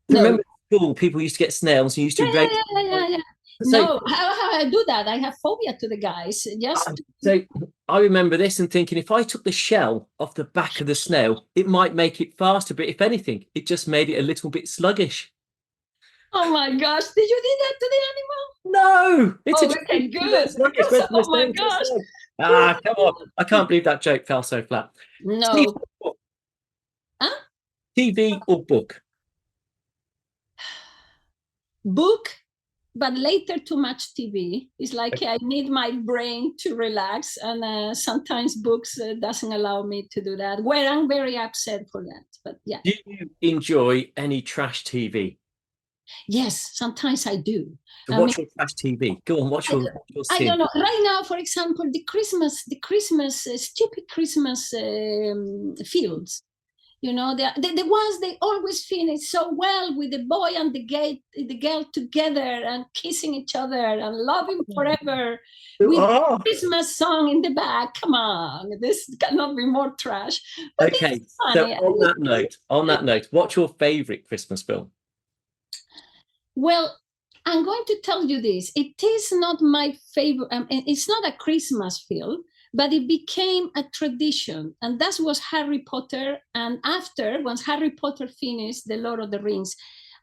No. Remember at school, people used to get snails and used to race. Yeah. So, no, how I do that? I have phobia to the guys. So I remember this and thinking, if I took the shell off the back of the snail, it might make it faster. But if anything, it just made it a little bit sluggish. Oh my gosh! Did you do that to the animal? No, it's okay, good. Oh my gosh! Come on! I can't believe that joke fell so flat. No. TV or book? Book. But later, too much TV. It's like I need my brain to relax, and sometimes books doesn't allow me to do that. Where I'm very upset for that. But yeah. Do you enjoy any trash TV? Yes, sometimes I do. So what's your trash TV? Go on, what's your I don't know. Right now, for example, the Christmas stupid Christmas fields. You know, the ones they always finish so well with the boy and the girl together and kissing each other and loving forever with Christmas song in the back. Come on, this cannot be more trash. But okay, so on that note, what's your favorite Christmas film? Well, I'm going to tell you this. It is not my favorite. It's not a Christmas film. But it became a tradition, and that was Harry Potter. And after, once Harry Potter finished The Lord of the Rings,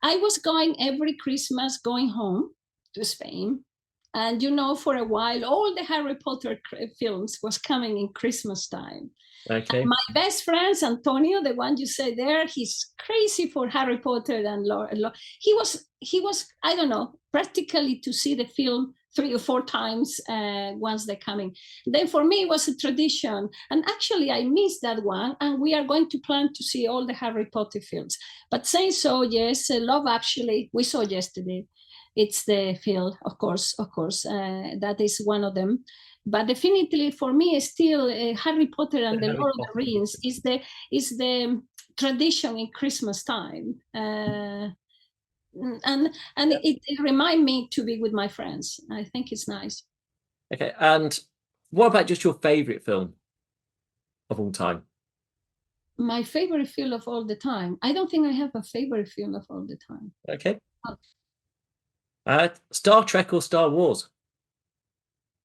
I was going every Christmas, going home to Spain. And, you know, for a while, all the Harry Potter films was coming in Christmas time. Okay. And my best friend, Antonio, the one you said there, he's crazy for Harry Potter and Lord. He was, I don't know, practically to see the film 3 or 4 times once they're coming. Then for me, it was a tradition. And actually, I missed that one. And we are going to plan to see all the Harry Potter films. But saying so, yes, Love Actually, we saw yesterday. It's the film, of course. That is one of them. But definitely for me, still Harry Potter and the Lord of the Rings is the tradition in Christmas time. And it reminds me to be with my friends. I think it's nice. Okay, and what about just your favorite film of all time? My favorite film of all the time? I don't think I have a favorite film of all the time. Okay. Star Trek or Star Wars?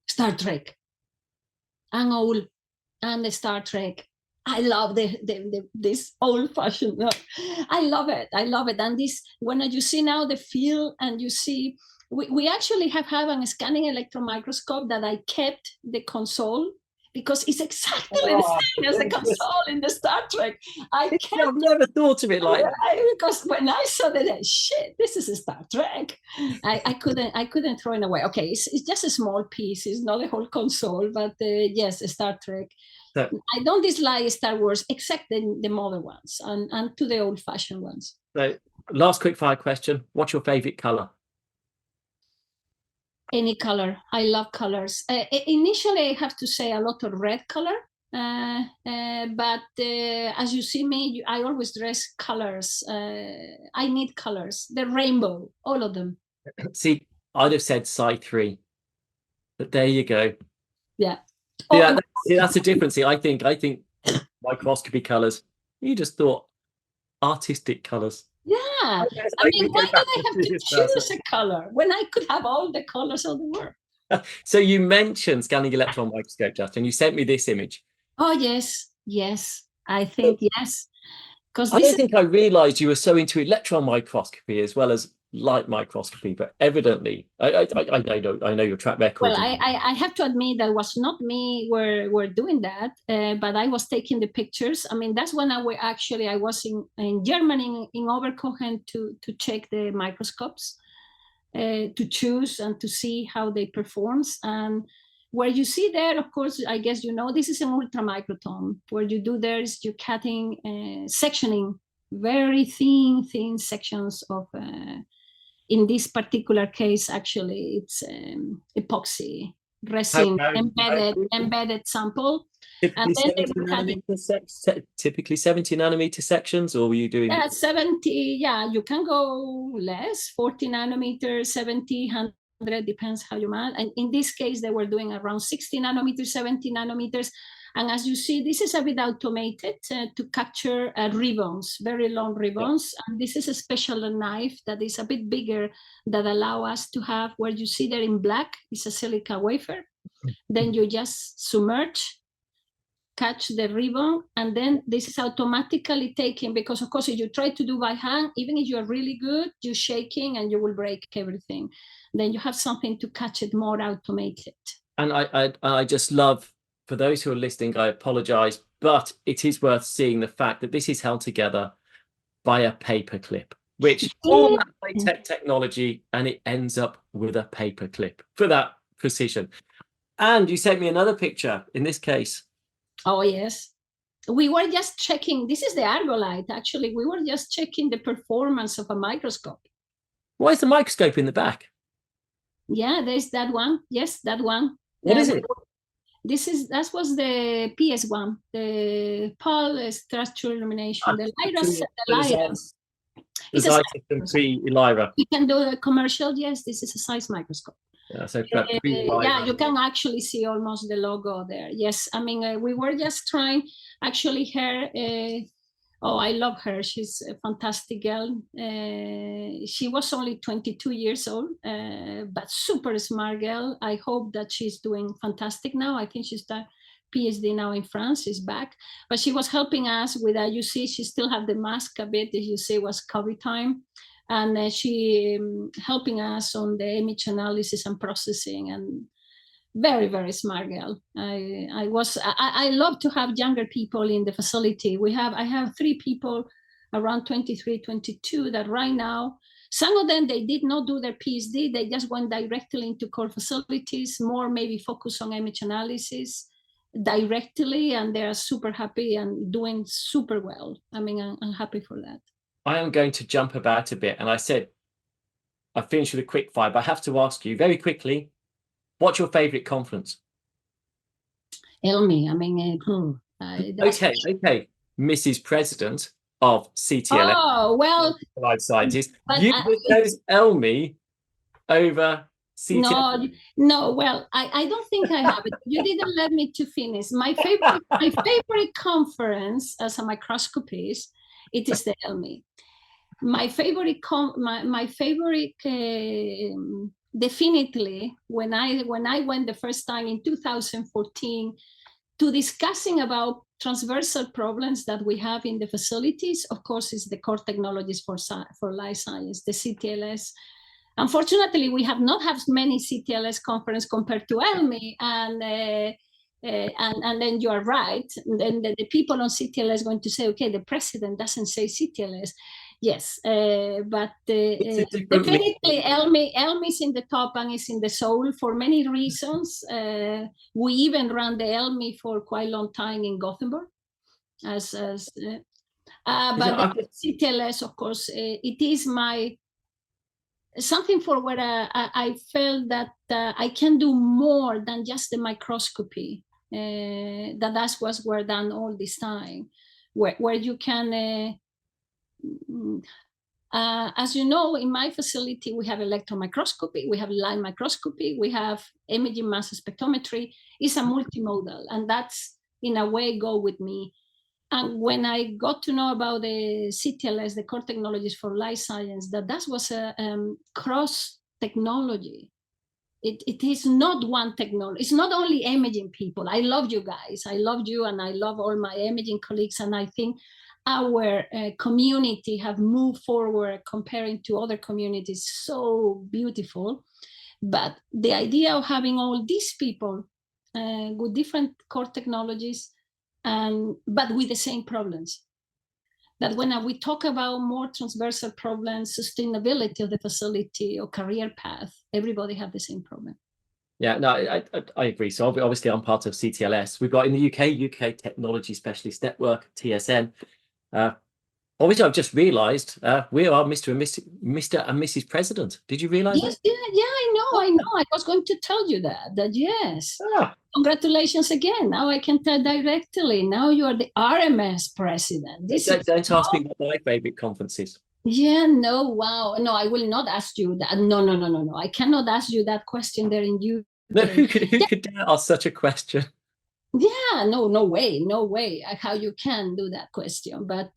Star Trek. I'm old, and the Star Trek. I love this old-fashioned. I love it. And this, when you see now the field, and you see, we actually have a scanning electron microscope that I kept the console, because it's exactly the same as the console in the Star Trek. I've never thought of it like that. Because when I saw that, shit, this is a Star Trek. I couldn't throw it away. Okay, it's just a small piece. It's not a whole console, but yes, a Star Trek. So, I don't dislike Star Wars, except the modern ones and to the old-fashioned ones. So, last quick fire question: what's your favorite color? Any color. I love colors. Initially, I have to say a lot of red color, but as you see me, I always dress colors. I need colors. The rainbow, all of them. See, I'd have said Psi 3, but there you go. Yeah. Yeah, that's a difference. See, I think microscopy colors. You just thought artistic colors. Yeah, I mean, why did I have to choose a color when I could have all the colors of the world? So you mentioned scanning electron microscope, Justin. You sent me this image. Oh yes, I think yes. Because I don't think I realised you were so into electron microscopy as well as light microscopy, but evidently, I know your track record. Well, I have to admit that was not me were doing that, but I was taking the pictures. I mean, that's when I was in Germany in Oberkochen to check the microscopes, to choose and to see how they performs. And where you see there, of course, I guess you know, this is an ultramicroton. Where you do there is you're cutting, sectioning very thin sections of. In this particular case, actually, it's epoxy resin embedded sample. Typically 70 nanometer sections, or were you doing? Yeah, 70. Yeah, you can go less, 40 nanometers, 70, 100, depends how you man. And in this case, they were doing around 60 nanometers, 70 nanometers. And as you see, this is a bit automated to capture ribbons, very long ribbons. Yeah. And this is a special knife that is a bit bigger that allow us to have, where you see there in black, is a silica wafer. Then you just submerge, catch the ribbon, and then this is automatically taken, because of course if you try to do by hand, even if you're really good, you're shaking and you will break everything. Then you have something to catch it more automated. And I just love, for those who are listening, I apologize, but it is worth seeing the fact that this is held together by a paper clip, which all that high-tech technology, and it ends up with a paper clip for that precision. And you sent me another picture in this case. Oh, yes. We were just checking. This is the Argolite, actually. We were just checking the performance of a microscope. Why is the microscope in the back? Yeah, there's that one. Yes, that one. What is it? That was the PS1, the Paul structural illumination. The LIRA. The Zeiss system pre-ELIRA. You can do a commercial. Yes, this is a size microscope. Yeah, so yeah, you can actually see almost the logo there. Yes, I mean, we were just trying, actually her, oh, I love her. She's a fantastic girl. She was only 22 years old, but super smart girl. I hope that she's doing fantastic now. I think she's done PhD now in France, she's back. But she was helping us with, you see, she still had the mask a bit, as you see, it was COVID time. And she helping us on the image analysis and processing, and very, very smart girl. I love to have younger people in the facility. I have 3 people around 23, 22 that right now, some of them, they did not do their PhD. They just went directly into core facilities, more maybe focus on image analysis directly, and they are super happy and doing super well. I mean, I'm happy for that. I am going to jump about a bit, and I said I finished with a quick fire, but I have to ask you very quickly, what's your favorite conference? ELMI. I mean, okay, Mrs. President of CTLS. Oh, well, Life Sciences. You chose ELMI over CTLS. No. Well, I don't think I have it. You didn't let me to finish. My favorite conference as a microscopist, it is the ELMI. My favorite, definitely, when I went the first time in 2014 to discussing about transversal problems that we have in the facilities, of course, is the core technologies for life science, the CTLS. Unfortunately, we have not had many CTLS conference compared to ELMI, and then you are right. Then the people on CTLS going to say, okay, the president doesn't say CTLS. Yes, but definitely ELMI is in the top and is in the soul for many reasons. We even ran the ELMI for quite a long time in Gothenburg. But the CTLS, of course, it is something for where I felt that I can do more than just the microscopy. That's what we're done all this time, where you can As you know, in my facility, we have electron microscopy, we have light microscopy, we have imaging mass spectrometry. It's a multimodal, and that's in a way go with me. And when I got to know about the CTLS, the core technologies for life science, that was a cross technology. It is not one technology. It's not only imaging people. I love you guys. I love you, and I love all my imaging colleagues. And I think our community have moved forward comparing to other communities. So beautiful. But the idea of having all these people with different core technologies, but with the same problems. That when we talk about more transversal problems, sustainability of the facility or career path, everybody have the same problem. Yeah, no, I agree. So obviously I'm part of CTLS. We've got in the UK Technology Specialist Network, TSN. Obviously, I've just realised we are Mr. and Mrs. President. Did you realise that? Yeah, I know. I was going to tell you that yes. Congratulations again. Now I can tell directly. Now you are the RMS president. Don't ask me what my favourite conference is. Yeah, no, wow. No, I will not ask you that. No. I cannot ask you that question there in you. No, who could dare ask such a question? Yeah, no way how you can do that question. But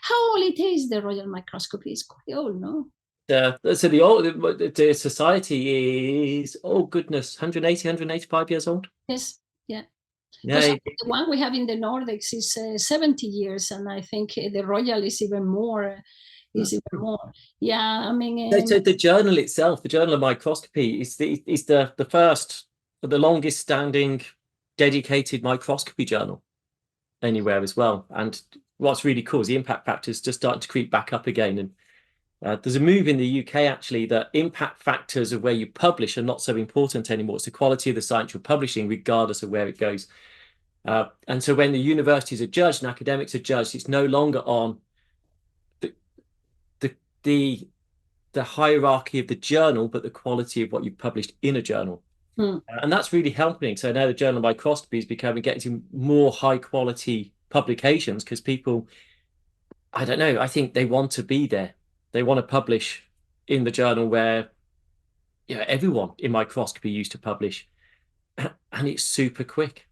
how old it is, the Royal Microscopy is quite old, no? So the society is, oh goodness, 180, 185 years old. Yes, yeah. Yeah. The one we have in the Nordics is 70 years, and I think the Royal is even more. Yeah, I mean. So the journal itself, the Journal of Microscopy, is the first, the longest standing dedicated microscopy journal anywhere as well. And what's really cool is the impact factors just starting to creep back up again. And there's a move in the UK actually that impact factors of where you publish are not so important anymore. It's the quality of the science you're publishing, regardless of where it goes. And so when the universities are judged and academics are judged, it's no longer on the hierarchy of the journal, but the quality of what you've published in a journal. And that's really helping. So now the Journal of Microscopy is getting more high quality publications because people, I don't know, I think they want to be there. They want to publish in the journal where everyone in microscopy used to publish, and it's super quick.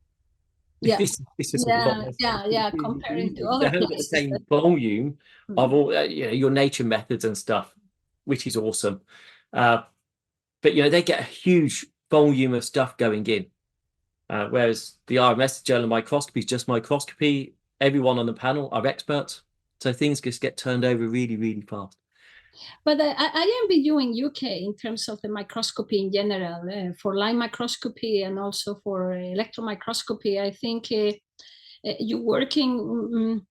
Yeah, this is comparing to other places. The same volume of all your nature methods and stuff, which is awesome. But they get a huge volume of stuff going in, whereas the RMS, Journal of Microscopy, is just microscopy. Everyone on the panel are experts, so things just get turned over really, really fast. But I envy you in UK in terms of the microscopy in general, for light microscopy and also for electron microscopy. I think you're working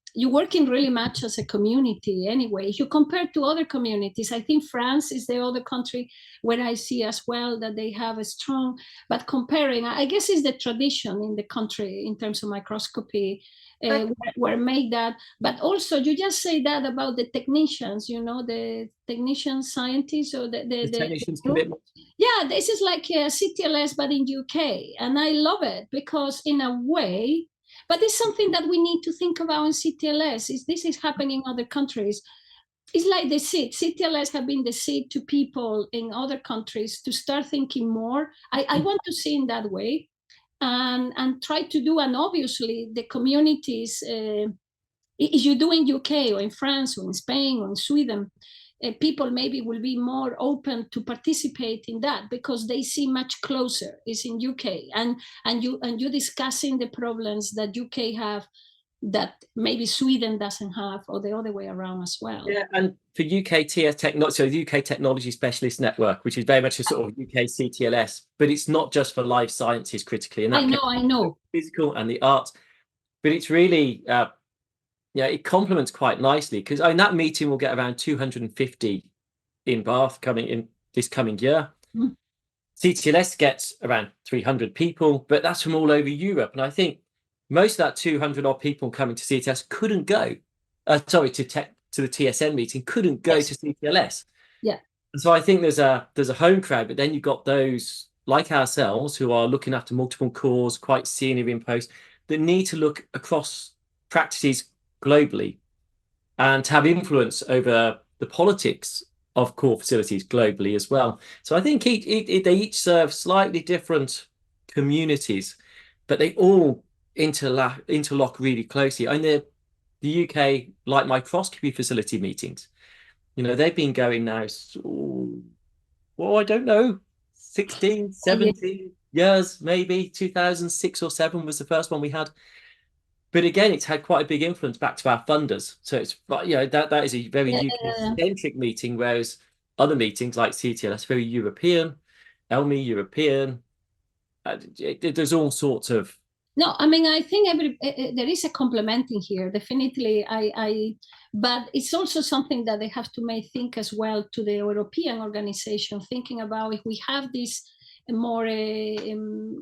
really much as a community anyway. If you compare to other communities, I think France is the other country where I see as well that they have a strong, but comparing, I guess it's the tradition in the country in terms of microscopy. Were made that, but also you just say that about the technicians, the technician scientists or the technicians commitment. Yeah, this is like a CTLS but in UK, and I love it because in a way, but it's something that we need to think about in CTLS. This is happening in other countries. It's like the seed. CTLS have been the seed to people in other countries to start thinking more. I want to see in that way. And try to do, and obviously the communities, if you do in UK or in France or in Spain or in Sweden, people maybe will be more open to participate in that because they see much closer. It's in UK, and you discussing the problems that UK have that maybe Sweden doesn't have, or the other way around as well. Yeah, and for UK so the UK Technology Specialist Network, which is very much a sort of UK CTLS, but it's not just for life sciences critically. And I know. Physical and the arts, but it's really, it complements quite nicely because that meeting will get around 250 in Bath coming in this coming year. CTLS gets around 300 people, but that's from all over Europe. And I think most of that 200 odd people coming to CTLS couldn't go, to the TSN meeting, couldn't go to CTLS. Yeah. And so I think there's a home crowd, but then you've got those like ourselves who are looking after multiple cores, quite senior in post, that need to look across practices globally and have influence over the politics of core facilities globally as well. So I think they each serve slightly different communities, but they all interlock really closely. And the UK light microscopy facility meetings, they've been going now, well, I don't know, 16, 17 years, maybe. 2006 or 7 was the first one we had. But again, it's had quite a big influence back to our funders. So it's, that is a very UK-centric meeting, whereas other meetings like CTLS, very European, ELMI, European. There's all sorts of... No, I mean, I think there is a complementing here, definitely. But it's also something that they have to make think as well to the European organization, thinking about if we have this more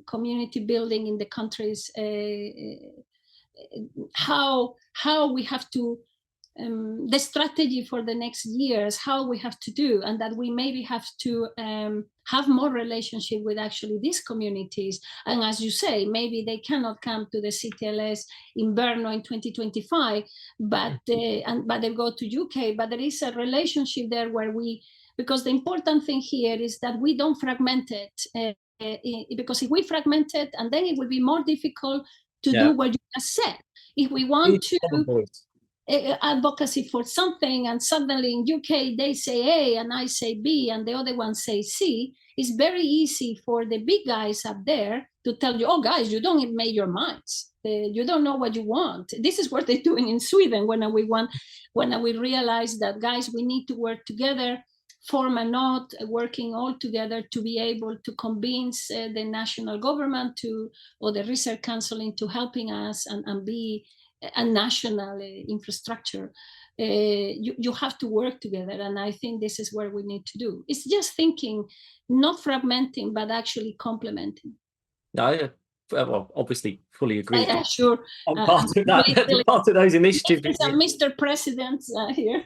community building in the countries, how we have to the strategy for the next years, how we have to do, and that we maybe have to have more relationship with actually these communities. And as you say, maybe they cannot come to the CTLS in Brno in 2025, but they go to UK. But there is a relationship there where because the important thing here is that we don't fragment it, because if we fragment it, and then it will be more difficult to do what you just said. If we want to advocacy for something, and suddenly in UK they say A and I say B and the other one say C, it's very easy for the big guys up there to tell you, oh guys, you don't make your minds. You don't know what you want. This is what they're doing in Sweden when we realize that, guys, we need to work together, form a knot, working all together to be able to convince the national government or the research council into helping us and be a national infrastructure. You have to work together, and I think this is where we need to do. It's just thinking, not fragmenting, but actually complementing. No, well, obviously, fully agree. Yeah, sure. I'm part of that. Part of those initiatives. Mr. President here.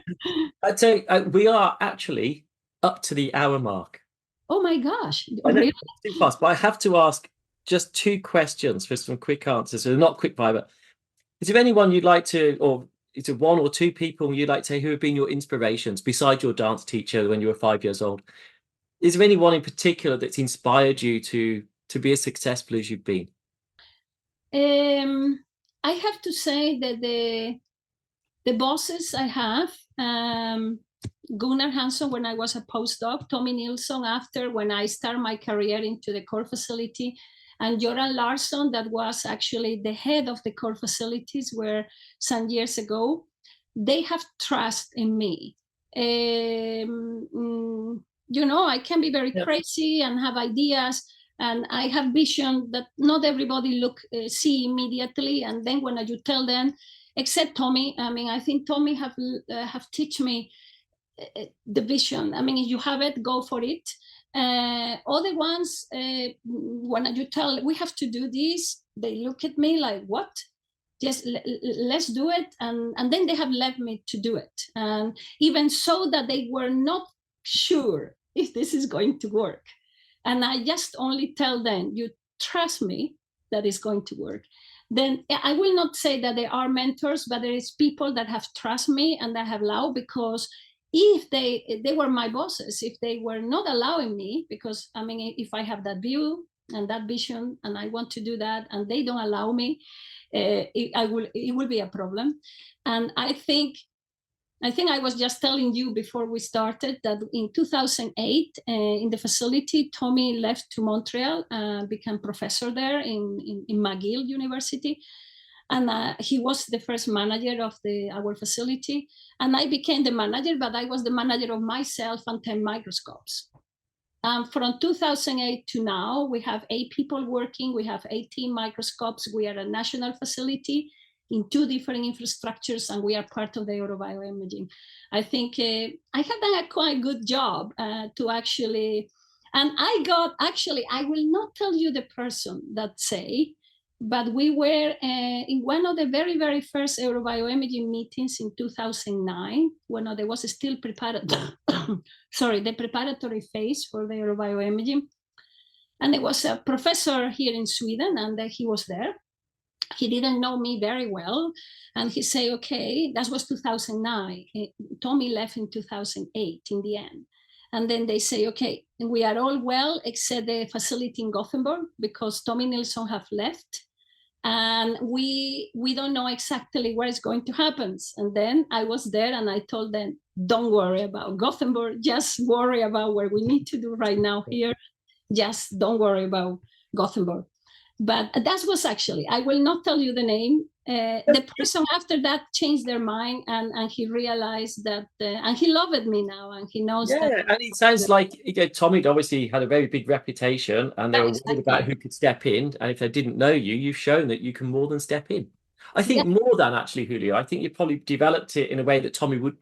I'd say we are actually up to the hour mark. Oh my gosh! I know it's too fast, but I have to ask just 2 questions for some quick answers. So not quick fire, but is there anyone you'd like to, or is it 1 or 2 people you'd like to say who have been your inspirations besides your dance teacher when you were 5 years old? Is there anyone in particular that's inspired you to be as successful as you've been? I have to say that the bosses I have, Gunnar Hansson when I was a postdoc, Tommy Nilsson after when I started my career into the core facility, and Göran Larsson, that was actually the head of the core facilities some years ago, they have trust in me. I can be very crazy and have ideas, and I have vision that not everybody see immediately. And then when you tell them, except Tommy, I mean, I think Tommy have teach me the vision. I mean, if you have it, go for it. Other ones, when you tell we have to do this, they look at me like, what? Just let's do it. And then they have left me to do it. And even so that they were not sure if this is going to work. And I just only tell them, you trust me that it's going to work. Then I will not say that they are mentors, but there is people that have trust me and that have allowed, because if they were my bosses, if they were not allowing me, because I mean, if I have that view and that vision and I want to do that and they don't allow me, it will be a problem. And I think I was just telling you before we started that in 2008 in the facility, Tommy left to Montreal, became professor there in McGill University. And he was the first manager of our facility. And I became the manager, but I was the manager of myself and 10 microscopes. From 2008 to now, we have 8 people working. We have 18 microscopes. We are a national facility in 2 different infrastructures, and we are part of the Eurobioimaging. I think I have done a quite good job to actually, and I will not tell you the person that say, but we were in one of the very, very first Eurobioimaging meetings in 2009, when there was still the preparatory phase for the Eurobioimaging. And there was a professor here in Sweden, and he was there. he didn't know me very well. And he said, okay, that was 2009. Tommy left in 2008 in the end. And then they say, okay, we are all well except the facility in Gothenburg, because Tommy Nilsson have left. And we don't know exactly where it's going to happen. And then I was there and I told them, don't worry about Gothenburg, just worry about what we need to do right now here. Just don't worry about Gothenburg. But that was actually, I will not tell you the name. The person after that changed their mind, and he realized that, and he loved me now, and he knows that. Yeah, and it sounds like Tommy obviously had a very big reputation, and they were worried about who could step in. And if they didn't know you, you've shown that you can more than step in. I think more than actually, Julia. I think you probably developed it in a way that Tommy would.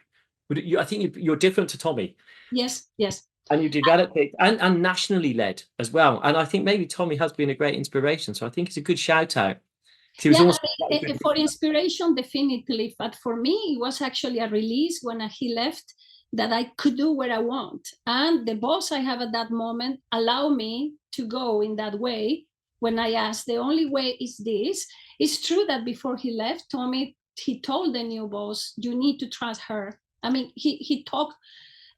I think you're different to Tommy. Yes. And you developed it and nationally led as well. And I think maybe Tommy has been a great inspiration. So I think it's a good shout out. For inspiration, definitely. But for me, it was actually a release when he left, that I could do what I want. And the boss I have at that moment allowed me to go in that way. When I asked, the only way is this. It's true that before he left, Tommy, he told the new boss, you need to trust her. I mean, he talked.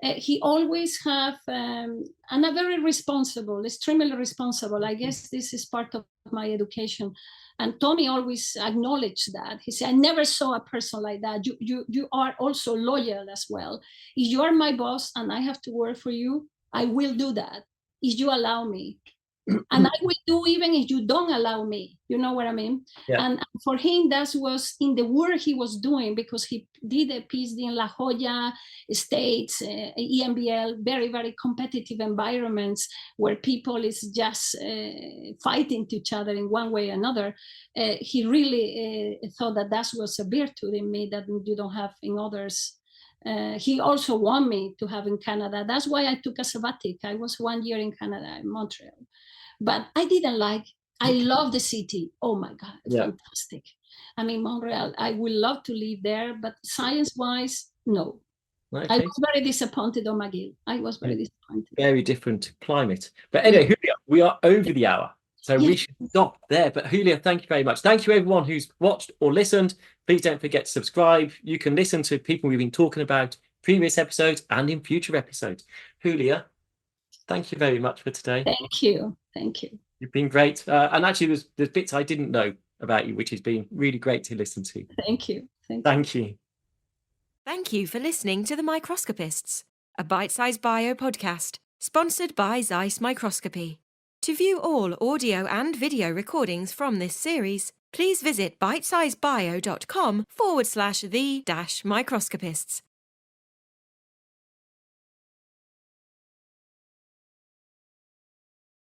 He always have, and a very responsible, extremely responsible. I guess this is part of my education. And Tommy always acknowledged that. He said, I never saw a person like that. You are also loyal as well. If you are my boss and I have to work for you, I will do that if you allow me. And I will do even if you don't allow me. You know what I mean? Yeah. And for him, that was in the work he was doing, because he did a PhD in La Jolla States, EMBL, very, very competitive environments where people is just fighting to each other in one way or another. He really thought that was a virtue in me that you don't have in others. He also wanted me to have in Canada. That's why I took a sabbatic. I was 1 year in Canada, in Montreal. But I didn't I love the city. Oh my God, fantastic. I mean, Montreal, I would love to live there, but science-wise, no. Okay. I was very disappointed on McGill. I was very disappointed. Very different climate. But anyway, Julia, we are over the hour. So we should stop there. But Julia, thank you very much. Thank you, everyone who's watched or listened. Please don't forget to subscribe. You can listen to people we've been talking about previous episodes and in future episodes. Julia, thank you very much for today. Thank you. Thank you. You've been great. And actually, there's bits I didn't know about you, which has been really great to listen to. Thank you. Thank you. Thank you for listening to The Microscopists, a bite-sized bio podcast sponsored by Zeiss Microscopy. To view all audio and video recordings from this series, please visit bitesizebio.com/the-microscopists.